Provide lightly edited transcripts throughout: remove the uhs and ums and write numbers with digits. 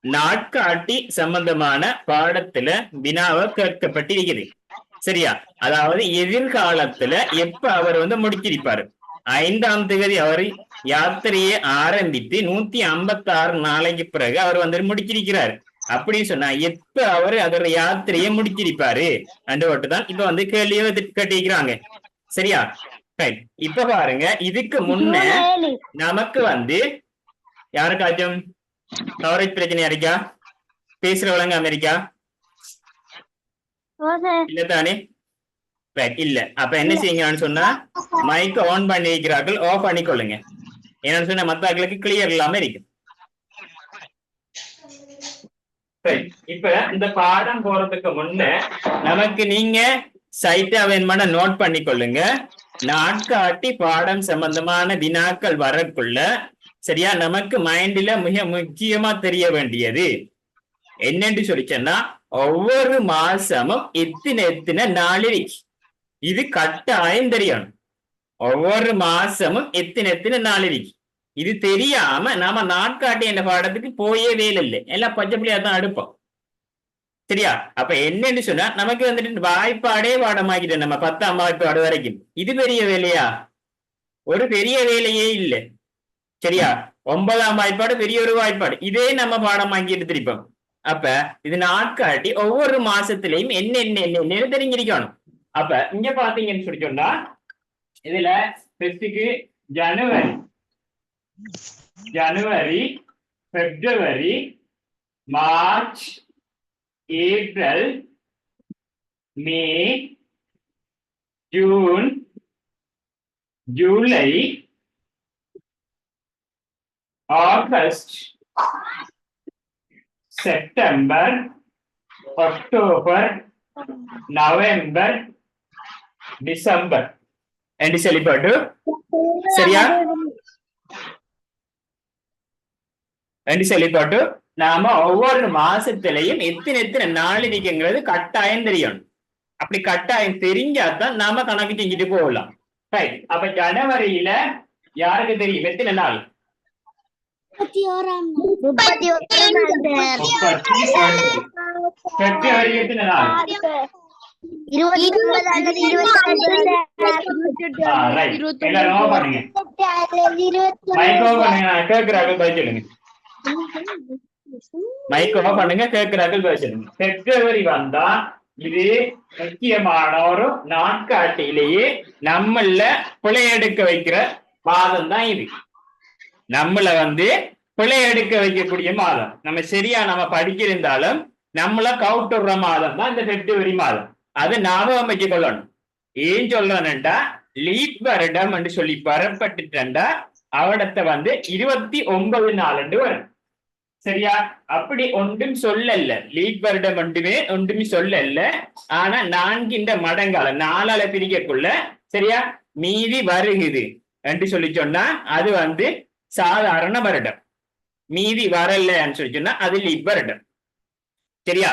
நாட்காட்டி சம்பந்தமான பாடத்துல வினாவை கேட்கப்பட்டிருக்குது. சரியா? அதாவது எதிர்காலத்துல எப்ப அவர் முடிச்சிருப்பாரு. 5ஆம் தேதி அவர் யாத்திரையை ஆரம்பித்து 156 நாளைக்கு பிறகு அவர் முடிச்சிருக்கிறார். அப்படின்னு சொன்னா எப்ப அவர் அதோட யாத்திரையை முடிச்சிருப்பாரு அண்டு தான் இப்ப கேள்வியை கட்டிக்கிறாங்க. சரியா? இப்ப பாருங்க, இதுக்கு முன்ன நமக்கு யாருக்காச்சும் கவரேஜ் பிரச்சனை இருக்கா? பேசுற வழங்க அமெரிக்கா இல்ல தானே? இல்ல. அப்ப என்ன செய்யுங்கன்னு சொன்னா மைக் ஆன் பண்ணி வைக்கிறார்கள், ஆஃப் பண்ணிக்கொள்ளுங்க. என்னன்னு சொன்னா மத்தாக்களுக்கு கிளியர் இல்லாம இருக்கு. இப்ப இந்த பாடம் போறதுக்கு முன்ன நமக்கு நீங்க சைட்டா வேணுமான நோட் பண்ணிக்கொள்ளுங்க. நாட்காட்டி பாடம் சம்பந்தமான வினாக்கள் வரக்குள்ள சரியா நமக்கு மைண்ட்ல மிக முக்கியமா தெரிய வேண்டியது என்னன்னு சொல்லிச்சேன்னா, ஒவ்வொரு மாசமும் எத்தனை நாள் இருக்கு. இது கட்டாயம் தெரியணும். ஒவ்வொரு மாசமும் எத்தனை நாள் இருக்கு. இது தெரியாம நாம நாட்காட்டி என்ற பாடத்துக்கு போயே வேலை இல்லை, எல்லாம் பச்சைப்படியா தான் அடுப்போம். சரியா? அப்ப என்னன்னு சொன்னா நமக்கு வாய்ப்பாடே பாடமாக்கிட்டோம். நம்ம 10ஆம் வாய்ப்பாடு வரைக்கும் இது பெரிய வேலையா? ஒரு பெரிய வேலையே இல்லை. சரியா? 9ஆம் வாய்ப்பாடு பெரிய ஒரு வாய்ப்பாடு, இதே நம்ம பாடமாக்கி எடுத்திருப்போம். அப்ப இது நாட்காட்டி ஒவ்வொரு மாசத்திலையும் என்ன தெரிஞ்சிருக்கணும். அப்ப இங்க பாத்தீங்கன்னு சொல்லி சொன்னா இதுல ஃபர்ஸ்டுக்கு ஜனவரி, பிப்ரவரி, மார்ச், ஏப்ரல், மே, ஜூன், ஜூலை, August, September, October, November, December என்று சொல்லிப்பட்டு சரியா என்று சொல்லிப்பட்டு நாம ஒவ்வொரு மாசத்திலையும் எத்தனை நாள் இருக்குங்கிறது கட்டாயம் தெரியணும். அப்படி கட்டாயம் தெரிஞ்சாதான் நாம கணக்கு செஞ்சுட்டு போகலாம். அப்ப ஜனவரியில யாருக்கு தெரியும் எத்தனை நாள்? 31. பிப்ரவரி எத்தனை நாள்? 29. பிப்ரவரி வந்தா இது முக்கியமான ஒரு நாட்காட்டிலேயே நம்மள பிழை எடுக்க வைக்கிற மாதம் தான் இது. நம்மள பிழை எடுக்க வைக்கக்கூடிய மாதம். நம்ம சரியா நம்ம படிக்கிருந்தாலும் நம்மள கவுட்டுற மாதம் தான் இந்த பிப்ரவரி மாதம். அது ஞாபகம் வச்சு கொள்ளணும். ஏன் சொல்றேன்டா, லீப் வருடம் என்று சொல்லி பெறப்பட்டுட்டா அவடத்தை 29 நாள் வரும். சரியா? அப்படி ஒன்றும் சொல்லல, லீப் வருடம் ஒன்றுமே சொல்லல. ஆனா 4 மடங்கால 4ஆல பிரிக்கக்குள்ள சரியா மீதி வருகுது என்று சொல்லி சொன்னா அது சாதாரண வருடம். மீதி வரலன்னு சொல்லி சொன்னா அது லீப் வருடம். சரியா?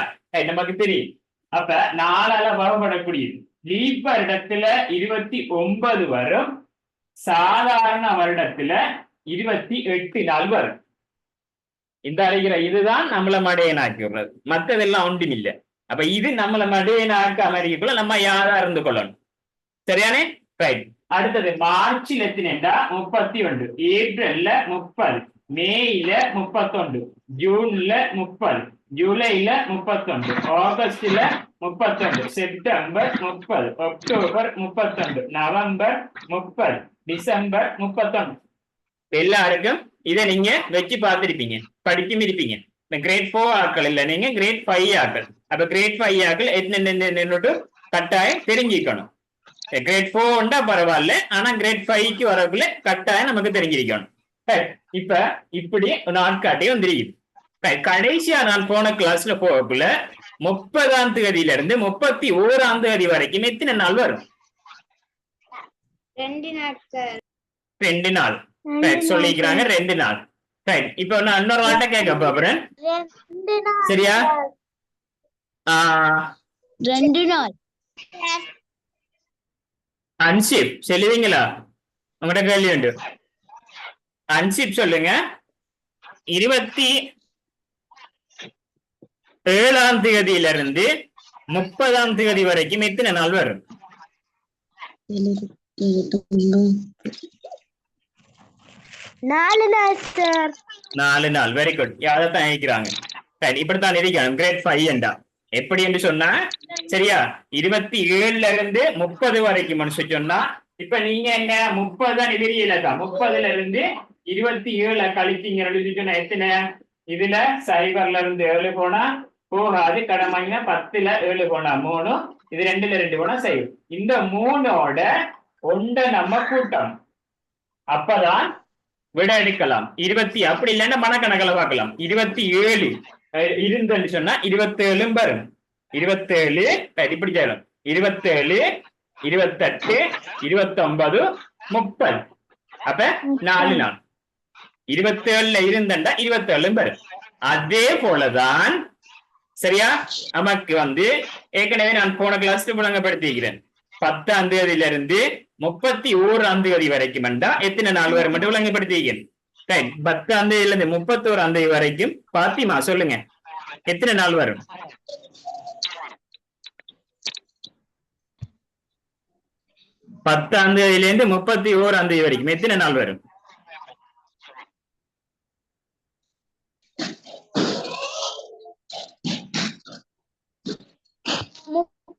நமக்கு தெரியும். அப்ப 4ஆல வகைப்படக்கூடியது. லீப் வருடத்துல 29 வரும், சாதாரண வருடத்துல 28 நாள் வரும். இந்த அழைக்கிற இதுதான் நம்மள மடையனாக்கி விடுறது, மற்றதெல்லாம் ஒன்றும் இல்லை. அப்ப இது நம்மள மடையனாக்க அமெரிக்குள்ள நம்ம யாரா இருந்து கொள்ளணும். சரியானே? ரைட். அடுத்தது மார்ச்ல எத்தனைண்டா 31, ஏப்ரல்ல 30, மேல 31, ஜூன்ல 30, ஜூலைல 31, ஆகஸ்ட்ல 32, செப்டம்பர் 30, அக்டோபர் 32, நவம்பர் 30, டிசம்பர் 31. எல்லாருக்கும் இதை நீங்க வச்சு பார்த்திருப்பீங்க, படிக்கும் இருப்பீங்க. கிரேட் 4 ஆட்கள் இல்ல, நீங்க கிரேட் 5 ஆட்கள். அப்ப கிரேட் 5 ஆட்கள் என்னென்ன கட்டாயம் தெரிஞ்சிக்கணும். கிரேட் 4 பரவாயில்ல, ஆனா கிரேட் 5க்கு வரக்குள்ள கட்டாயம் நமக்கு தெரிஞ்சிருக்கணும். இப்ப இப்படி நாட்காட்டி வந்துருக்கு. கடைசியா நான் போன கிளாஸ்ல போகக்குள்ள 30ஆம் தேதியில இருந்து 31ஆம் தேதி வரைக்கும் எத்தனை நாள் வரும்? 2 நாள் சொல்லிக்கிறாங்க. 2 நாள். இப்ப நான் இன்னொரு வாட்ட கேட்க போறேன். சரியா? 2 நாள். அன்சிப் சொல்லுவீங்களா? உங்கள்கிட்ட கேள்வி உண்டு. அன்சிப் சொல்லுங்க. 7ஆம் தேதியிலிருந்து 30ஆம் தேதி வரைக்கும் எத்தனை நாள் வரும்? 4 நாள் சார். 4 நாள். Very good. அதைத்தான் நினைக்கிறாங்க. சரி, இப்படித்தான் இருக்கணும். கிரேட் 5 என்றா எப்படி என்று சொன்னா சரியா 27ல இருந்து 30 வரைக்கும் சொன்னா இப்ப நீங்க என்ன 30 தான் எதிரியலக்கா 30ல இருந்து 27 கழிச்சீங்க சொன்னா எத்தனை? இதுல 0ல இருந்து 7 போனா போகாது. கடமைங்க 10ல 7 போனா 3, இது 2ல 2 போனா 0. இந்த 3ஓட 1 நம்ம கூட்டணும். அப்பதான் விட எடுக்கலாம். 20 அப்படி இல்லைன்னா மனக்கணக்கில் பார்க்கலாம். 27 இருந்தன்னு சொன்னா 27 வரும். 27 இப்படி செய்யலாம். 27, 28, 29, 30. அப்ப 4 நாள். 27ல இருந்தண்டா 27 வரும். அதே போலதான் சரியா நமக்கு ஏற்கனவே நான் போன கிளாஸ்ல விளங்கப்படுத்திக்கிறேன். 10ஆம் தேதியில இருந்து 31ஆம் தேதி வரைக்கும் எத்தனை நாள் வரும் மட்டும் விளங்கப்படுத்திக்கிறேன். 10ஆம் தேதியில இருந்து 31ஆம் தேதி வரைக்கும் பாத்திமா சொல்லுங்க எத்தனை நாள் வரும்? 10ஆம் தேதியில இருந்து 31ஆம் தேதி வரைக்கும் எத்தனை நாள் வரும்?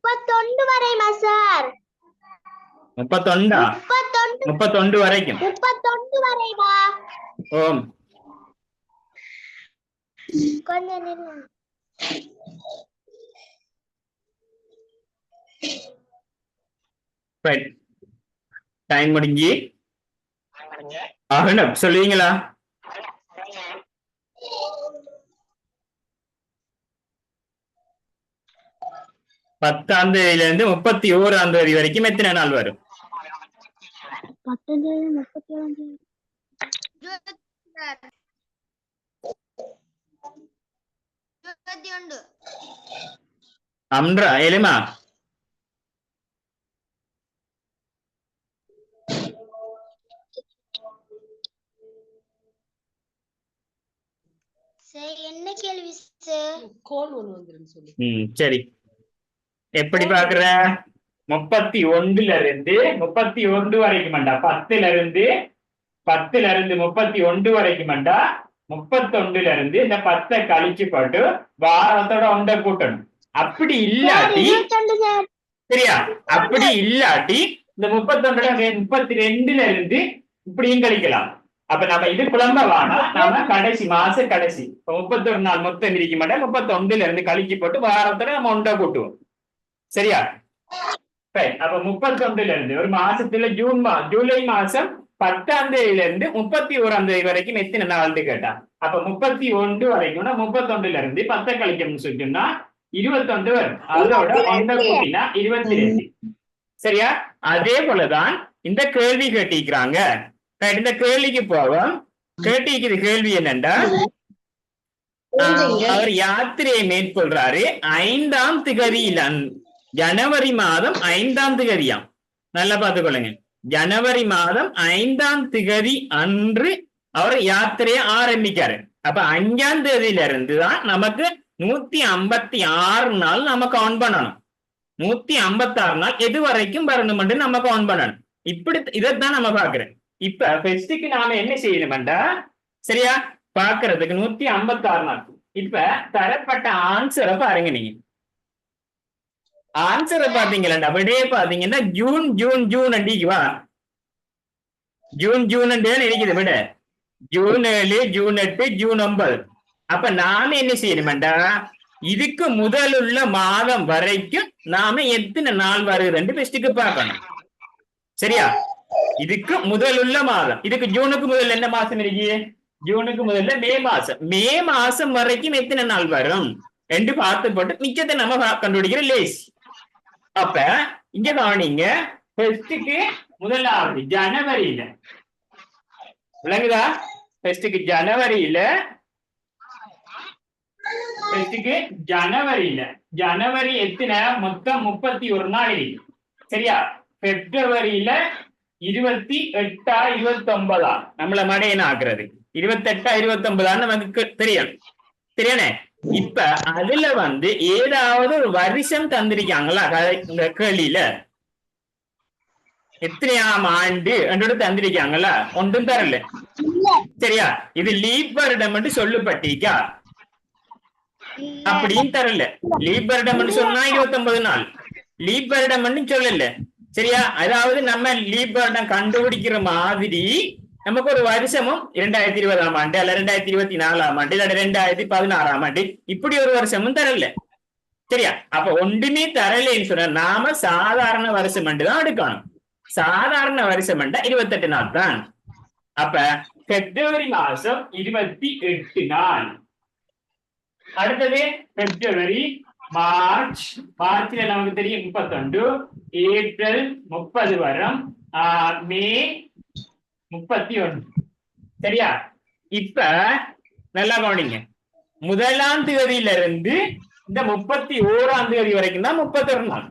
31 வரைமா சார்? 31 வரைக்கும். 31 வரைமா? ஓம். கொஞ்சம் நில்லு. டைம் முடிஞ்சு சொல்லுவீங்களா? பத்தாம் தேதியில இருந்து 31ஆம் தேதி வரைக்கும் எத்தனை நாள் வரும்? 21. அம்ரா எலிமா என்ன கேள்வி சார்? கோல் ஒன்னு வந்துருன்னு சொல்லி. சரி, எப்படி பாக்குற? 31ல இருந்து 31 வரைக்கும் 10ல இருந்து 31 வரைக்கும் 31ல இருந்து இந்த 10 கழிச்சு போட்டு வாரத்தோட 1 கூட்டணும். அப்படி இல்லாட்டி சரியா அப்படி இல்லாட்டி இந்த 32ல இருந்து இப்படியும் கழிக்கலாம். அப்ப நம்ம இது குழம்ப வேணாம். நாம கடைசி மாச கடைசி 31 நாள் மொத்தம் இருக்க மாட்டேன். 31ல இருந்து கழிச்சு போட்டு வாரத்தோட நம்ம 1 கூட்டுவோம். சரியா? அப்ப 31ல இருந்து ஒரு மாசத்துல ஜூலை மாசம் 10ஆம் தேதியில இருந்து 31ஆம் தேதி வரைக்கும் எத்தனை நாள் கேட்டா அப்ப 31 வரைக்கும்னா 31ல இருந்து 10 கழிக்கணும்னு சொல்லிட்டோம்னா 21 வரும். அதோட 1 கூட்டினா 22. சரியா? அதே போலதான் இந்த கேள்வி கேட்டிருக்கிறாங்க. இந்த கேள்விக்கு போவோம். கேட்டிருக்கிற கேள்வி என்னண்டா அவர் யாத்திரையை மேற்கொள்றாரு 5ஆம் திகதியில ஜனவரி மாதம் 5ஆம் திகதியாம். நல்லா பார்த்துக்கொள்ளுங்க. ஜனவரி மாதம் 5ஆம் திகதி அன்று அவர் யாத்திரையை ஆரம்பிக்காரு. அப்ப 5ஆம் தேதியில இருந்துதான் நமக்கு 156 நாள் நம்ம கவுண்ட் பண்ணணும். 156 நாள் எது வரைக்கும் வரணும் நம்ம கவுண்ட் பண்ணணும். இப்படி இதைத்தான் நம்ம பாக்குறோம். இப்ப ஃபெஸ்டுக்கு நாம என்ன செய்யணும்டா சரியா பாக்குறதுக்கு 156 நாள். இப்ப தரப்பட்ட ஆன்சரை பாருங்க. நீங்க ஆன்சரை பாத்தீங்களா விடையே பாத்தீங்கன்னா June June June Antigua June June இருக்குது விட ஜூன் 7 ஜூன் 8 ஜூன் 9. அப்ப நாம என்ன செய்யணும்டா இதுக்கு முதலுள்ள மாதம் வரைக்கும் நாம எத்தனை நாள் வருதுன்னு ஃபெஸ்டுக்கு பார்க்கணும். சரியா? இதுக்கு முதலுள்ள மாதம். இதுக்கு ஜூனுக்கு முதல்ல என்ன மாசம் இருக்கு? ஜூனுக்கு முதல்ல மே மாசம். மே மாசம் வரைக்கும் எத்தனை நாள் வரும் என்று பார்த்து போட்டு மிச்சத்தை நம்ம கண்டுபிடிக்கிற லேஸ். அப்ப இங்க கவனிங்க. ஃபெஸ்டுக்கு முதலாவது ஜனவரியில விளங்குதா? ஃபெஸ்டுக்கு ஜனவரி எத்தனை மொத்தம் 31 நாள் இருக்கு. சரியா? பிப்ரவரியில 28 29 நம்மள மடையன ஆக்குறது 28 29 நமக்கு தெரியும். தெரியானே இப்ப அதுல ஏதாவது ஒரு வருஷம் தந்திருக்காங்களா இந்த கேள்வியில எத்தனையாம் ஆண்டு என்று தந்திருக்காங்களா? ஒன்றும் தரல. சரியா? இது லீப் வருடம் என்று சொல்லப்பட்டிருக்கா? அப்படின்னு தரல. லீப் வருடம் சொன்னா 29 நாள். லீப் வருடம் சொல்லல. சரியா? அதாவது நம்ம லீப் வருடம் கண்டுபிடிக்கிற மாதிரி நமக்கு ஒரு வருஷமும் 2020ஆம் ஆண்டு அல்ல 2024ஆம் ஆண்டு இல்ல 2016ஆம் ஆண்டு இப்படி ஒரு வருஷமும் தரல. சரியா? அப்ப ஒன்றுமே தரலன்னு சொன்னா நாம சாதாரண வருஷம் தான் எடுக்கணும். சாதாரண வருஷம் 28 நாள் தான். அப்ப பிப்ரவரி மாசம் 28 நாள். அடுத்தது பிப்ரவரி, மார்ச். மார்ச்ல நமக்கு தெரியும் 31, ஏப்ரல் 30 வரும், மே 31. சரியா? இப்ப நல்லா கவனிங்க. முதலாம் தேதியில இருந்து இந்த 31ஆம் தேதி வரைக்கும் தான் 31 நாள்.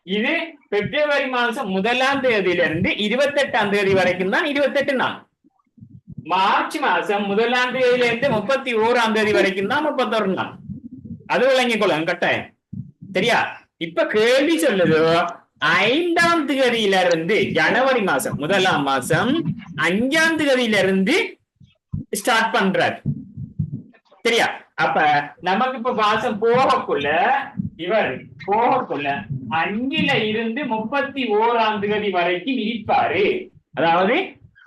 இது பிப்ரவரி மாசம் முதலாம் தேதியிலிருந்து 28ஆம் தேதி வரைக்கும் தான் 28 நாள். மார்ச் மாசம் முதலாம் தேதியிலிருந்து 31ஆம் தேதி வரைக்கும் தான் 31 நாள். அது விளங்கிக் கொள்ளுங்க கட்டாயம். சரியா? இப்ப கேள்வி சொல்லுது 5ஆம் தேதியிலிருந்து ஜனவரி மாசம் முதலாம் மாசம் 5ஆம் தேதியிலிருந்து ஸ்டார்ட் பண்றார். சரியா? அப்ப நமக்கு இப்ப மாசம் போகக்குள்ள இவர் போகக்குள்ள 5ல இருந்து 31ஆம் தேதி வரைக்கும் இருப்பாரு. அதாவது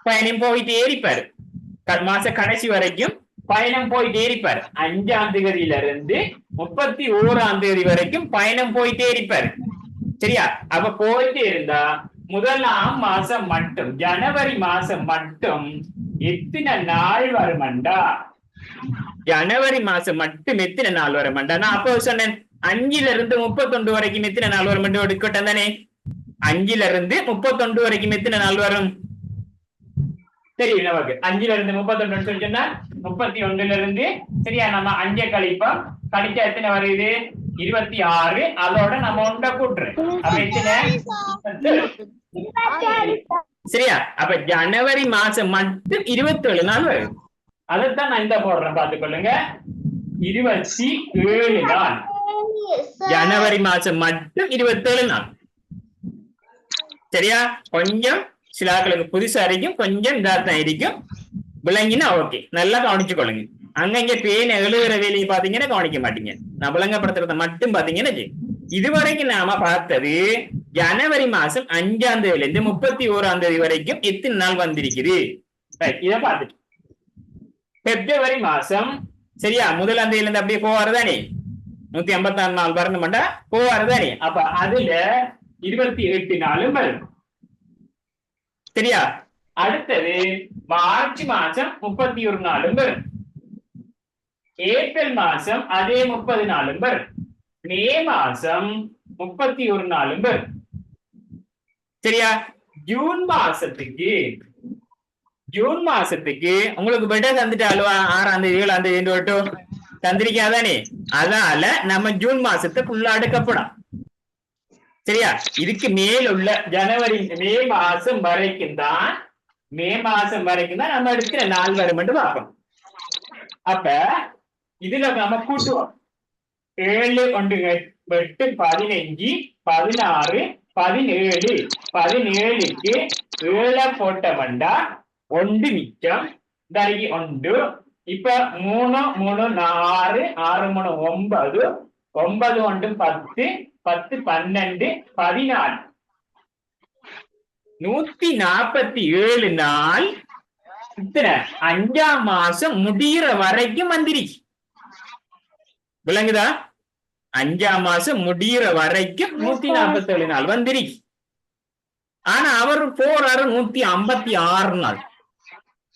பயணம் போயிட்டு ஏறிப்பாரு. மாச கடைசி வரைக்கும் பயணம் போயிட்டே இருப்பார். 5ஆம் தேதியில இருந்து 31ஆம் தேதி வரைக்கும் பயணம் போயிட்டே இருப்பார். சரியா? அப்ப போயிட்டே இருந்தா முதலாம் மாசம் மட்டும் ஜனவரி மாசம் மட்டும் எத்தனை நாள் வருமண்டா? ஜனவரி மாசம் மட்டும் எத்தனை நாள் வருமண்டா? நான் அப்போ சொன்னேன் 5ல இருந்து 31 வரைக்கும் எத்தனை நாள் வரும் என்று எடுக்கட்டும் தானே. 5ல இருந்து 31 வரைக்கும் எத்தனை நாள் வரும் தெரியும் நமக்கு. 5ல இருந்து 31 சொன்னா 31ல இருந்து சரியா நம்ம 5 கழிப்போம். கழிச்சா எத்தனை வருது? 26. அதோட நம்ம 1 கூட்டுறோம். அப்ப எத்தனை? சரியா? அப்ப ஜனவரி மாசம் மட்டும் 27 நாள் வருது. அதைத்தான் நான் இந்த போடுறேன், பார்த்துக்கொள்ளுங்க. 27 நாள். ஜனவரி மாசம் மட்டும் 27 நாள். சரியா? கொஞ்சம் சிலாக்களுக்கு புதுசா இருக்கும், கொஞ்சம் இதாத்தான் இருக்கும். விளங்கினா ஓகே. நல்லா கவனிச்சு கொள்ளுங்க. அங்க பேன எழுதுற வேலையை பாத்தீங்கன்னா கவனிக்க மாட்டீங்க. நான் விளங்கப்படுத்துறத மட்டும் பாத்தீங்கன்னா இதுவரைக்கும் நாம பார்த்தது ஜனவரி மாசம் 5ஆம் தேதியில இருந்து 31ஆம் தேதி வரைக்கும் எத்தனை நாள் வந்திருக்குது இத பார்த்துட்டு. பிப்ரவரி மாசம் சரியா முதலாம் தேதியில இருந்து அப்படியே போவாருதானே 156 நாள் வரணும் மாட்டா போவாருதானே. அப்ப அதுல 28 நாளும் வரும். சரியா? அடுத்தது மார்ச் மாசம் 31 நாளும் வரும். ஏப்ரல் மாசம் அதே 30 நாளும் வரும். மே மாசம் 31 நாளும் வரும். சரியா? ஜூன் மாசத்துக்கு உங்களுக்கு பெட்டா தந்துட்டாலுவா 6ஆம் தேதி 7ஆம் தேதி தந்திரிக்காதானே. அதனால நம்ம ஜூன் மாசத்தை ஃபுல்லா அடுக்கப்படும். சரியா? இதுக்கு மேல் உள்ள ஜனவரி மே மாசம் வரைக்கும் தான் நம்ம எடுக்கிற நாள் வரும் என்று பார்ப்போம். அப்ப இதுல நம்ம கூட்டுவோம். 7 1 8 15 16 17 17க்கு 7 போட்டவண்டா 1 மிச்சம் தருகி 1. இப்ப 3 3 6 6 3 9 9 1 10 10 12 14 147 நாள். இத்தனை 5ஆம் மாசம் முடிகிற வரைக்கும் வந்துருச்சு. விளங்குதா? 5ஆம் மாசம் முடிகிற வரைக்கும் 147 நாள் வந்துருச்சு. ஆனா அவர் போறாரு 156 நாள்.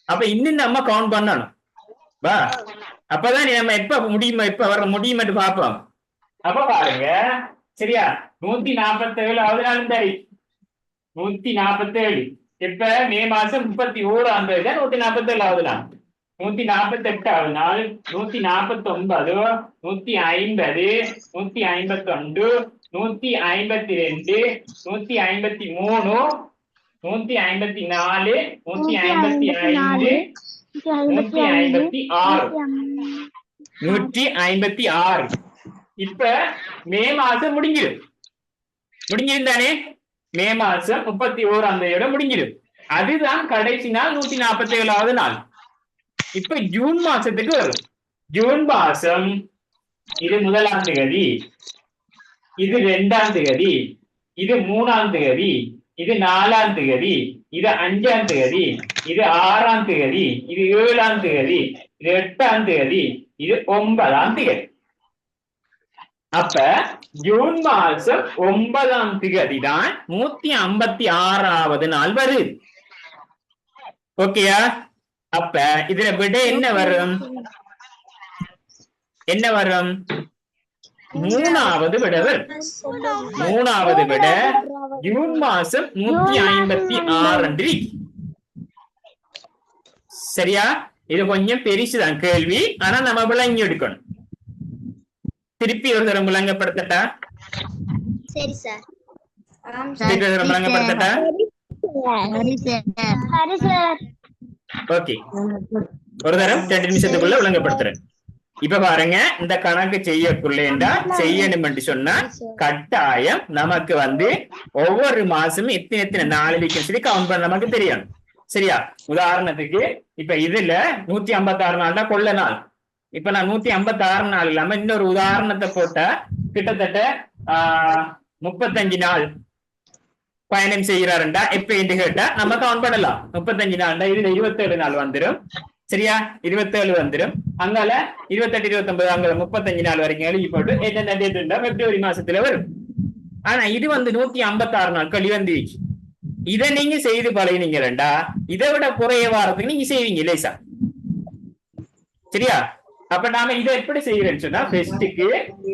அப்ப இன்னும் நம்ம கவுண்ட் பண்ணணும். வா அப்பதான் நம்ம எப்ப முடியுமா எப்ப வர முடியுமென்று பார்ப்போம். அப்ப பாருங்க. சரியா? 147வது நாள் சரி 147. இப்ப மே மாசம் 31ஆம் தேதி 147வது நாள். 148வது நாள் 149 150 151 152 153 154 155 156 156. இப்ப மே மாசம் முடிஞ்சிடும் தானே. மே மாசம் 31ஆம் தேதியோட முடிஞ்சிடும். அதுதான் கடைசி நாள் 147வது நாள். இப்ப ஜூன் மாசத்துக்கு வரும். ஜூன் மாசம் இது 1ஆம் தேதி, இது 2ஆம் தேதி, இது 3ஆம் தேதி, இது 4ஆம் தேதி, இது 5ஆம் தேதி, இது 6ஆம் தேதி, இது 7ஆம் தேதி, இது 8ஆம் தேதி, இது 9ஆம் தேதி. அப்ப ஜூன் மாசம் 9ஆம் தேதி தான் 156வது நாள் வருது. ஓகேயா? அப்ப இதுல விட என்ன வரும்? 3வது விட வரும். 3வது விட ஜூன் மாசம் 156. சரியா? இது கொஞ்சம் பெருசுதான் கேள்வி, ஆனா நம்ம விளங்கி எடுக்கணும். திருப்பி ஒரு தரம் விளங்கப்படுத்தட்டா? சரி சார். திருப்பி ஒரு தரம் விளங்கப்படுத்தட்டா? சரி சார். ஓகே, ஒரு தரம் 2 நிமிஷத்துக்குள்ள விளங்கப்படுத்துறேன். இப்ப பாருங்க, இந்த கணக்கு செய்யக்குள்ளேண்டா செய்யணும் சொன்னா கட்டாயம் நமக்கு ஒவ்வொரு மாசமும் எத்தனை நாள் இருக்குன்னு சொல்லி கவுண்ட் பண்ண நமக்கு தெரியும். சரியா? உதாரணத்துக்கு இப்ப இதுல 156 நாள் தான் கொள்ள நாள். இப்ப நான் 156 நாள் இல்லாம இன்னொரு உதாரணத்தை போட்டா கிட்டத்தட்ட 35 நாள் பயணம் செய்யறாருண்டா எப்ப என்று கேட்டா நம்ம கவுண்ட் பண்ணலாம். 35 நாள்டா இதுல 27 நாள் வந்துடும். சரியா? 27 வந்துடும். அங்கால 28 29 அங்க 35 நாள் வரைக்கும் எழுதி போட்டு என்ன பிப்ரவரி மாசத்துல வரும். ஆனா இது 156 நாட்கள் வந்துச்சு. இதை நீங்க செய்து பழகினீங்களா, இதை விட குறைய வாரத்துக்கு நீங்க செய்வீங்க லேசா. சரியா? அப்ப நாம இதை எப்படி செய்யறேன்னு சொன்னா, பெஸ்ட்டுக்கு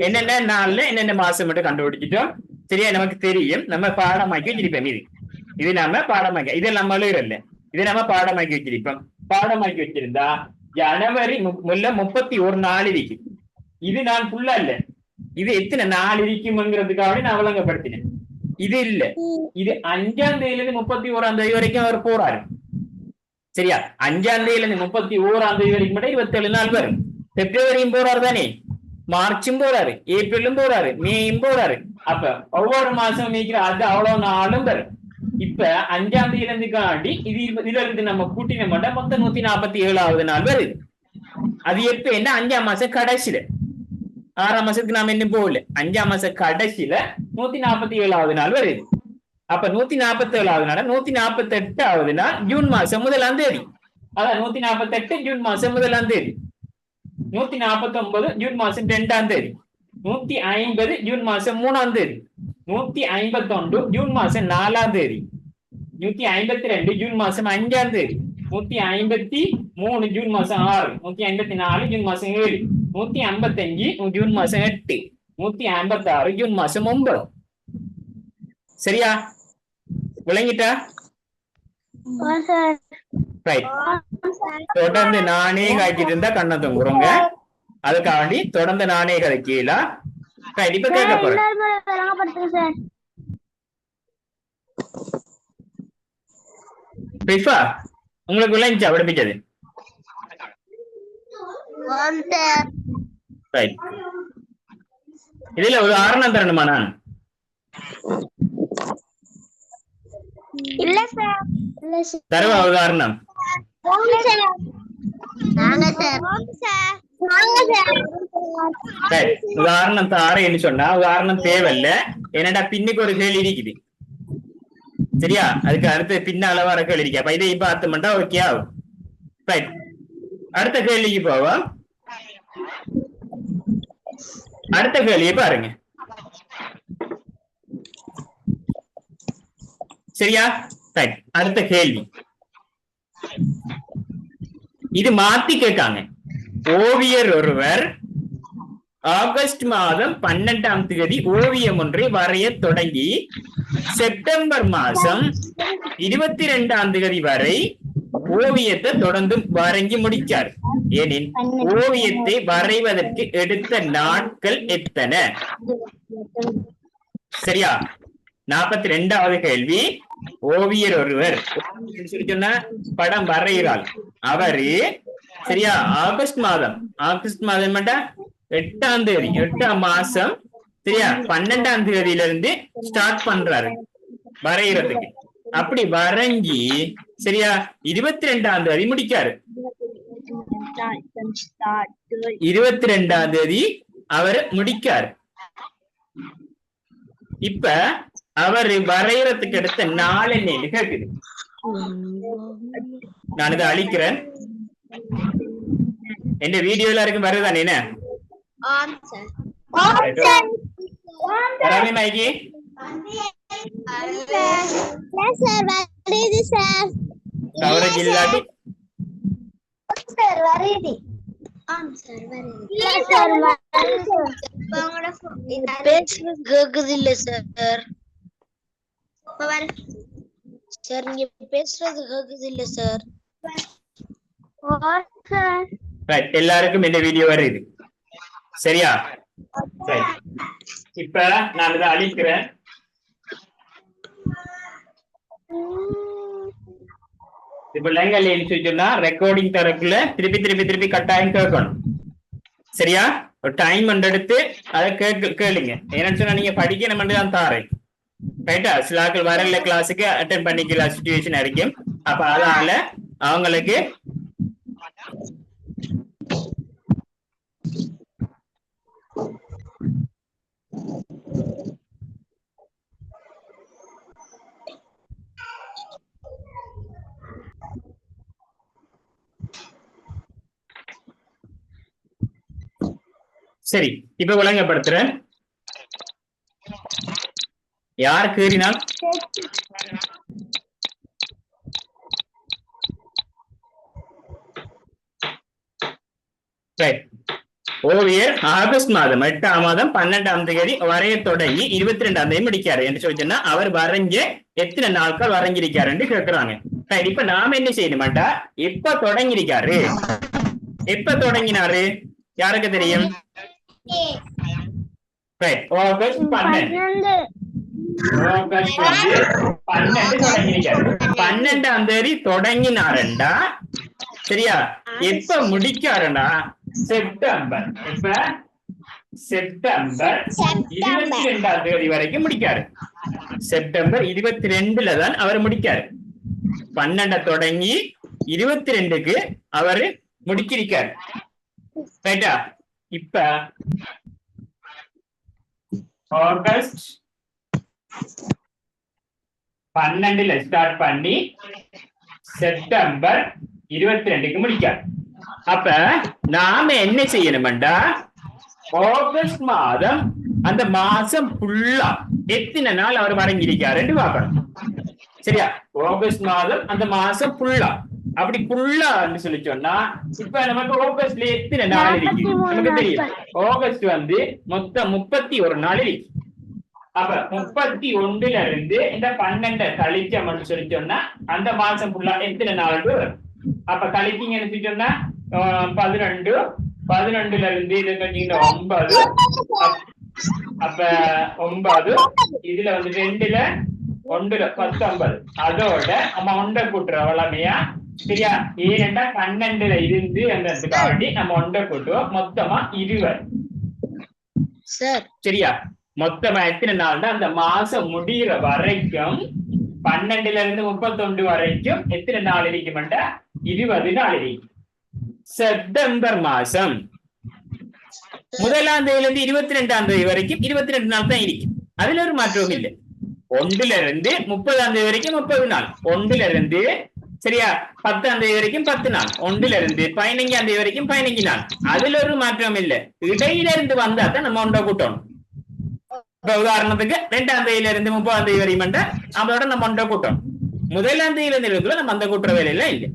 என்னென்ன நாள்ல என்னென்ன மாசம் மட்டும் கண்டுபிடிச்சிட்டோம். சரியா? நமக்கு தெரியும். நம்ம பாடமாக்கி வச்சிருப்போம். இது நாம பாடமாக்கி, இதை நம்ம எழுதுறல்ல, இதை நம்ம பாடமாக்கி வச்சிருப்போம். பாடமாக்கி வச்சிருந்தா ஜனவரி 31 நாள் இருக்கு. இது நான் ஃபுல்லா இல்ல, இது எத்தனை நாள் இருக்கும்ங்கிறதுக்காக நான் விளங்கப்படுத்தினேன். இது இல்ல, இது 5ஆம் தேதியில இருந்து 31ஆம் தேதி வரைக்கும் அவர் போறாரு. சரியா? 5ஆம் தேதியில இருந்து 31ஆம் தேதி வரைக்கும் மட்டும் 27 நாள் வரும். பிப்ரவரியும் போறாரு தானே, மார்ச்சும் போறாரு, ஏப்ரலும் போறாரு, மேயும் போறாரு. அப்ப ஒவ்வொரு மாசம் நீக்கிற அது அவ்வளவு நாளும் வரும். இப்ப 5ஆம் தேதியில இருந்து காண்டி இதுல இருந்து நம்ம கூட்டின மட்டும் மொத்தம் 147வது நாள் வருது. அது எப்ப என்ன? 5ஆம் மாசம் கடைசியில. 6ஆம் மாசத்துக்கு நாம இன்னும் போகல. 5ஆம் மாசம் கடைசியில 147வது நாள் வருது. அப்ப 147வது நாள் 148வது நாள் ஜூன் மாசம் 1ஆம் தேதி. அதான் 148 ஜூன் மாசம் 1ஆம் தேதி, 149 ஜூன் மாசம் 2ஆம் தேதி, 150 ஜூன் மாசம் 3ஆம் தேதி, 151 ஜூன் மாசம் 4ஆம் தேதி, 152 ஜூன் மாசம் 5ஆம் தேதி, 153 ஜூன் மாசம் 6, 154 ஜூன் மாசம் 7, 155 ஜூன் மாசம் 8, 156 ஜூன் மாசம் 9. சரியா? விளங்கிட்டா? தொடர்ந்து நானே காய்ச்சிட்டு இருந்தா கண்ணை தொங்குறோங்க. அதுக்காண்டி தொடர்ந்து நானே கதைக்கீழா இப்ப கேட்க போறேன். உங்களுக்கு விளங்கிச்சா படிப்பிச்சது? இதுல ஒரு ஆரணம் தரணுமா நான்? தருவா உதாரணம்? உதாரணம் தாரேன்னு சொன்னா உதாரணம் தேவையில்ல. என்னடா பின்னுக்கு ஒரு கேள்வி இருக்குது. சரியா? அதுக்கு அடுத்து பின்னால வர கேள்வி இருக்கு. அப்ப இதை பார்த்து மட்டும் ஓகே ஆகும். அடுத்த கேள்விக்கு போவோம். அடுத்த கேள்வியை பாருங்க. சரியா? அடுத்த கேள்வி இது மாத்தி கேட்காங்க. ஓவியர் ஒருவர் ஆகஸ்ட் மாதம் 12ஆம் தேதி ஓவியம் ஒன்றை வரைய தொடங்கி செப்டம்பர் மாசம் 22ஆம் தேதி வரை ஓவியத்தை தொடர்ந்து வரைஞ்சி முடிச்சார். ஏனின் ஓவியத்தை வரைவதற்கு எடுத்த நாட்கள் எத்தனை? சரியா? 42வது கேள்வி. ஓவியர் ஒருவர் சொன்னா படம் வரைகிறாள் அவரு சரியா ஆகஸ்ட் மாதம் 8ஆம் தேதி 8ஆம் மாசம் சரியா 12ஆம் தேதியில இருந்து ஸ்டார்ட் பண்றாரு வரைகிறதுக்கு. அப்படி வரைஞ்சி சரியா 22ஆம் தேதி முடிக்காரு. 22ஆம் தேதி அவர் முடிக்காரு. இப்ப அவர் வரைகிறதுக்கு எடுத்த நாள் என்ன கேக்குது. நான் இதை அழிக்கிறேன். என் வீடியோ எல்லாருக்கும் வருதுதானே என்ன ரவி மைக்கி கவரேஜ் இல்லாட்டி கேக்குது இல்ல சார். சார் நீங்க பேசுறது கேக்குது இல்ல சார். எல்லாருக்கும் இந்த வீடியோ வருது சரியா. இப்ப நான் இதை அழிக்கிறேன். இப்ப சொன்னா ரெக்கார்டிங் தரக்குள்ள திருப்பி கட்டாயம் கேட்கணும் சரியா. ஒரு டைம் எடுத்து அதை கேளுங்க. ஏன்னு சொன்னா நீங்க படிக்கணும் தான் தாரேன் ரைட்டா. சிலாக்கள் வரல கிளாஸுக்கு அட்டென்ட் பண்ணிக்கலாம் சிச்சுவேஷன் இருக்கும். அப்ப அதனால அவங்களுக்கு சரி இப்ப விளங்கப்படுத்துறேன். யார் கேறினால் ஓவியர் ஆகஸ்ட் மாதம் 8ஆம் மாதம் 12ஆம் தேதி வரைய தொடங்கி 22ஆம் தேதி முடிக்காரு என்று சொல்லிச்சுன்னா அவர் வரைஞ்ச எத்தனை நாட்கள் வரைஞ்சிருக்காரு என்று கேட்கிறாங்க. இப்ப நாம என்ன செய்யணுமாட்டா எப்ப தொடங்கிருக்காரு எப்ப தொடங்கினாரு யாருக்கு தெரியும். ஆகஸ்ட் 12 தொடங்கிருக்காரு. 12ஆம் தேதி தொடங்கினாருண்டா சரியா. எப்ப முடிக்காருண்டா செப்டம்பர். இப்ப செப்டம்பர் 22ஆம் தேதி வரைக்கும் முடிக்காரு. செப்டம்பர் 22ல தான் அவர் முடிக்காரு. 12 தொடங்கி 22க்கு அவரு முடிச்சிருக்காரு ரைட்டா. இப்ப ஆகஸ்ட் 12ல ஸ்டார்ட் பண்ணி செப்டம்பர் 22க்கு முடிக்காரு. அப்ப நாம என்ன செய்யணும்டா ஆகஸ்ட் மாதம் அந்த மாசம் ஃபுல்லா எத்தனை நாள் அவர் வரைஞ்சிருக்காருன்னு பார்க்கணும் சரியா. ஆகஸ்ட் மாதம் அந்த மாசம் ஃபுல்லா அப்படி ஃபுல்லா சொல்லி சொன்னா இப்ப நமக்கு ஆகஸ்ட்ல எத்தனை நாள் இருக்கு நமக்கு தெரியும். ஆகஸ்ட் மொத்தம் 31 நாள் இருக்கு. அப்ப 31ல இருந்து இந்த 12 கழிச்சோம்னு சொல்லி சொன்னா அந்த மாசம் ஃபுல்லா எத்தனை நாள் வரும். அப்ப கழிச்சீங்கன்னு சொன்னா 11ல இருந்து இது கொஞ்சம் 9. அப்ப 9 இதுல 2ல 1ல 19 அதோட நம்ம 1 கூட்டுறோம் வளமையா சரியா. ஏனென்றா 12ல இருந்து என்றதுக்காண்டி நம்ம 1 கூட்டுவோம் மொத்தமா 20 சரியா. மொத்தமா எத்தனை நாள் அந்த மாசம் முடிகிற வரைக்கும் 12ல இருந்து 31 வரைக்கும் எத்தனை நாள் இருக்குமெண்டா 20 நாள் இருக்கு. செப்டம்பர் மாசம் 1ஆம் தேதியில இருந்து 22ஆம் தேதி வரைக்கும் 22 நாள் தான் இருக்கு. அதுல ஒரு மாற்றமும் இல்லை. 1ல இருந்து 30ஆம் தேதி வரைக்கும் 30 நாள். 1ல இருந்து சரியா 10ஆம் தேதி வரைக்கும் 10 நாள். 1ல இருந்து 15ஆம் தேதி வரைக்கும் 15 நாள். அதுல ஒரு மாற்றம் இல்லை. இடையில இருந்து வந்தா தான் நம்ம 1 கூட்டணும். இப்ப உதாரணத்துக்கு 2ஆம் தேதியில இருந்து 30ஆம் தேதி வரைக்கும் அதோட நம்ம 1 கூட்டணும். 1ஆம் தேதியில இருந்து 20 நம்ம அந்த கூட்டுற வேலையில இல்லை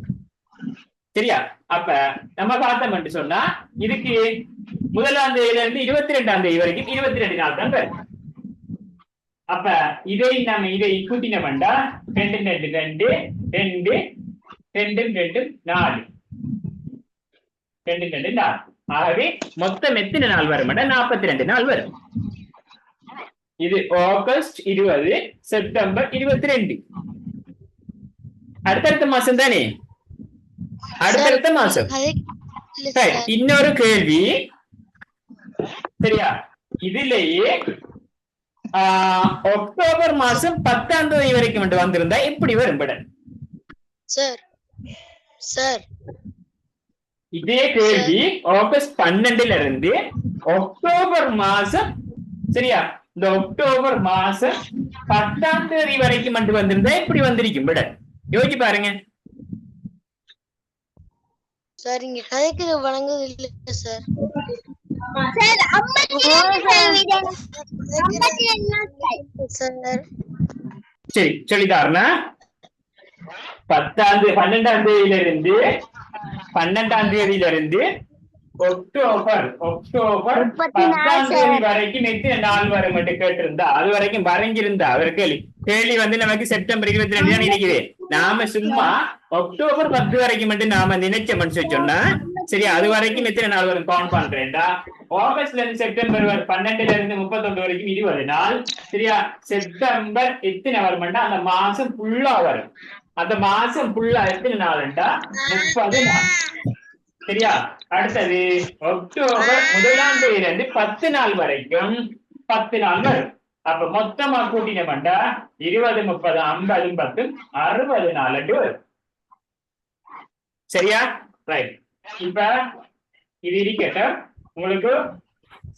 சரியா. அப்ப நம்ம பார்த்தோம் சொன்னா இதுக்கு 1ஆம் தேதியில இருந்து 22ஆம் தேதி வரைக்கும் 22 நாள் தான் வரும். அப்ப இதை கூட்டினோம்டா 2 2 2 2 2 4 2 2 4. ஆகவே மொத்தம் எத்தனை நாள் வரும் 42 நாள் வரும். இது ஆகஸ்ட் 20 செப்டம்பர் 22 அடுத்தடுத்த மாசம் தானே, அடுத்தடுத்த மாசம். இல்ல Right. சார். இன்னொரு கேள்வி, சரியா? இதுலயே அக்டோபர் மாசம் 10ஆம் தேதி வரைக்கும் மட்டும் வந்திருந்தா எப்படி வரும் பட? சார் சார் இதே கேள்வி ஆகஸ்ட் 12ல இருந்து அக்டோபர் மாசம், சரியா, இந்த அக்டோபர் மாசம் 10ஆம் தேதி வரைக்கும் மட்டும் வந்திருந்தா எப்படி வந்திருக்கும் பட? யோசிச்சு பாருங்க. சார் இங்க கதைக்கு வழங்குது இல்ல சார். சரி சொல்லித்தாருனா, 12ஆம் தேதியில இருந்து அக்டோபர் 10ஆம் தேதி வரைக்கும் எத்தனை நாள் வரும் என்று கேட்டிருந்தா, அது வரைக்கும் வரைஞ்சிருந்தா அவர் கேள்வி வந்து நமக்கு செப்டம்பர் 22 தான் இருக்குது. நாம சும்மா அக்டோபர் 10 வரைக்கும் மட்டும் நாம நினைச்ச மனுஷன் சொன்னா, சரி அது வரைக்கும் எத்தனை நாள் வரும் கவுண்ட் பண்றேன்டா. ஆகஸ்ட்ல இருந்து செப்டம்பர் 12ல இருந்து 31 வரைக்கும் 20 நாள், சரியா? செப்டம்பர் எத்தனை வரும்டா, அந்த மாசம் ஃபுல்லா வரும். அந்த மாசம் ஃபுல்லா எத்தனை நாள்டா, 30 நாள், சரியா? அடுத்தது அக்டோபர் 1ஆம் தேதியில இருந்து 10 நாள் வரைக்கும் 10 நாள் வரும். அப்ப மொத்தமா கூட்டினோம்டா 20 30 50 10 60 நாள் வரும். சரியா? ரைட். இப்ப இது இருக்கட்டும். உங்களுக்கு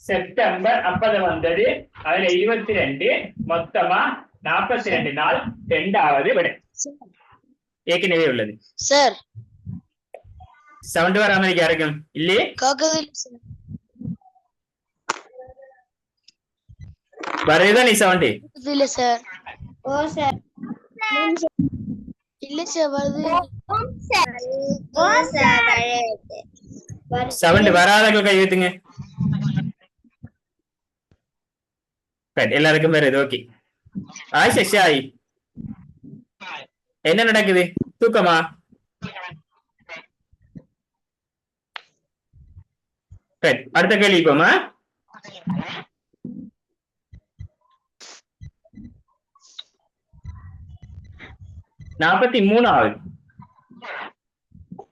செப்டம்பர் 50 வந்தது, அதுல 22 மொத்தமா 42 நாள், 2வது விட ஏற்கனவே உள்ளது. சார் சவுண்ட் வராம இருக்கும் இல்லையே? வரதுதான் நீ சவுண்ட் இல்ல சார். ஓ சார் இல்ல சார் வருது. ஓ சார் சவுண்ட் வராத கை வைத்துங்க. எல்லாருக்கும் வருது. ஓகே. ஆயிஷா ஷாய், என்ன நடக்குது? தூக்கமா? அடுத்த கேள்வி போமா. நாற்பத்தி 3வது.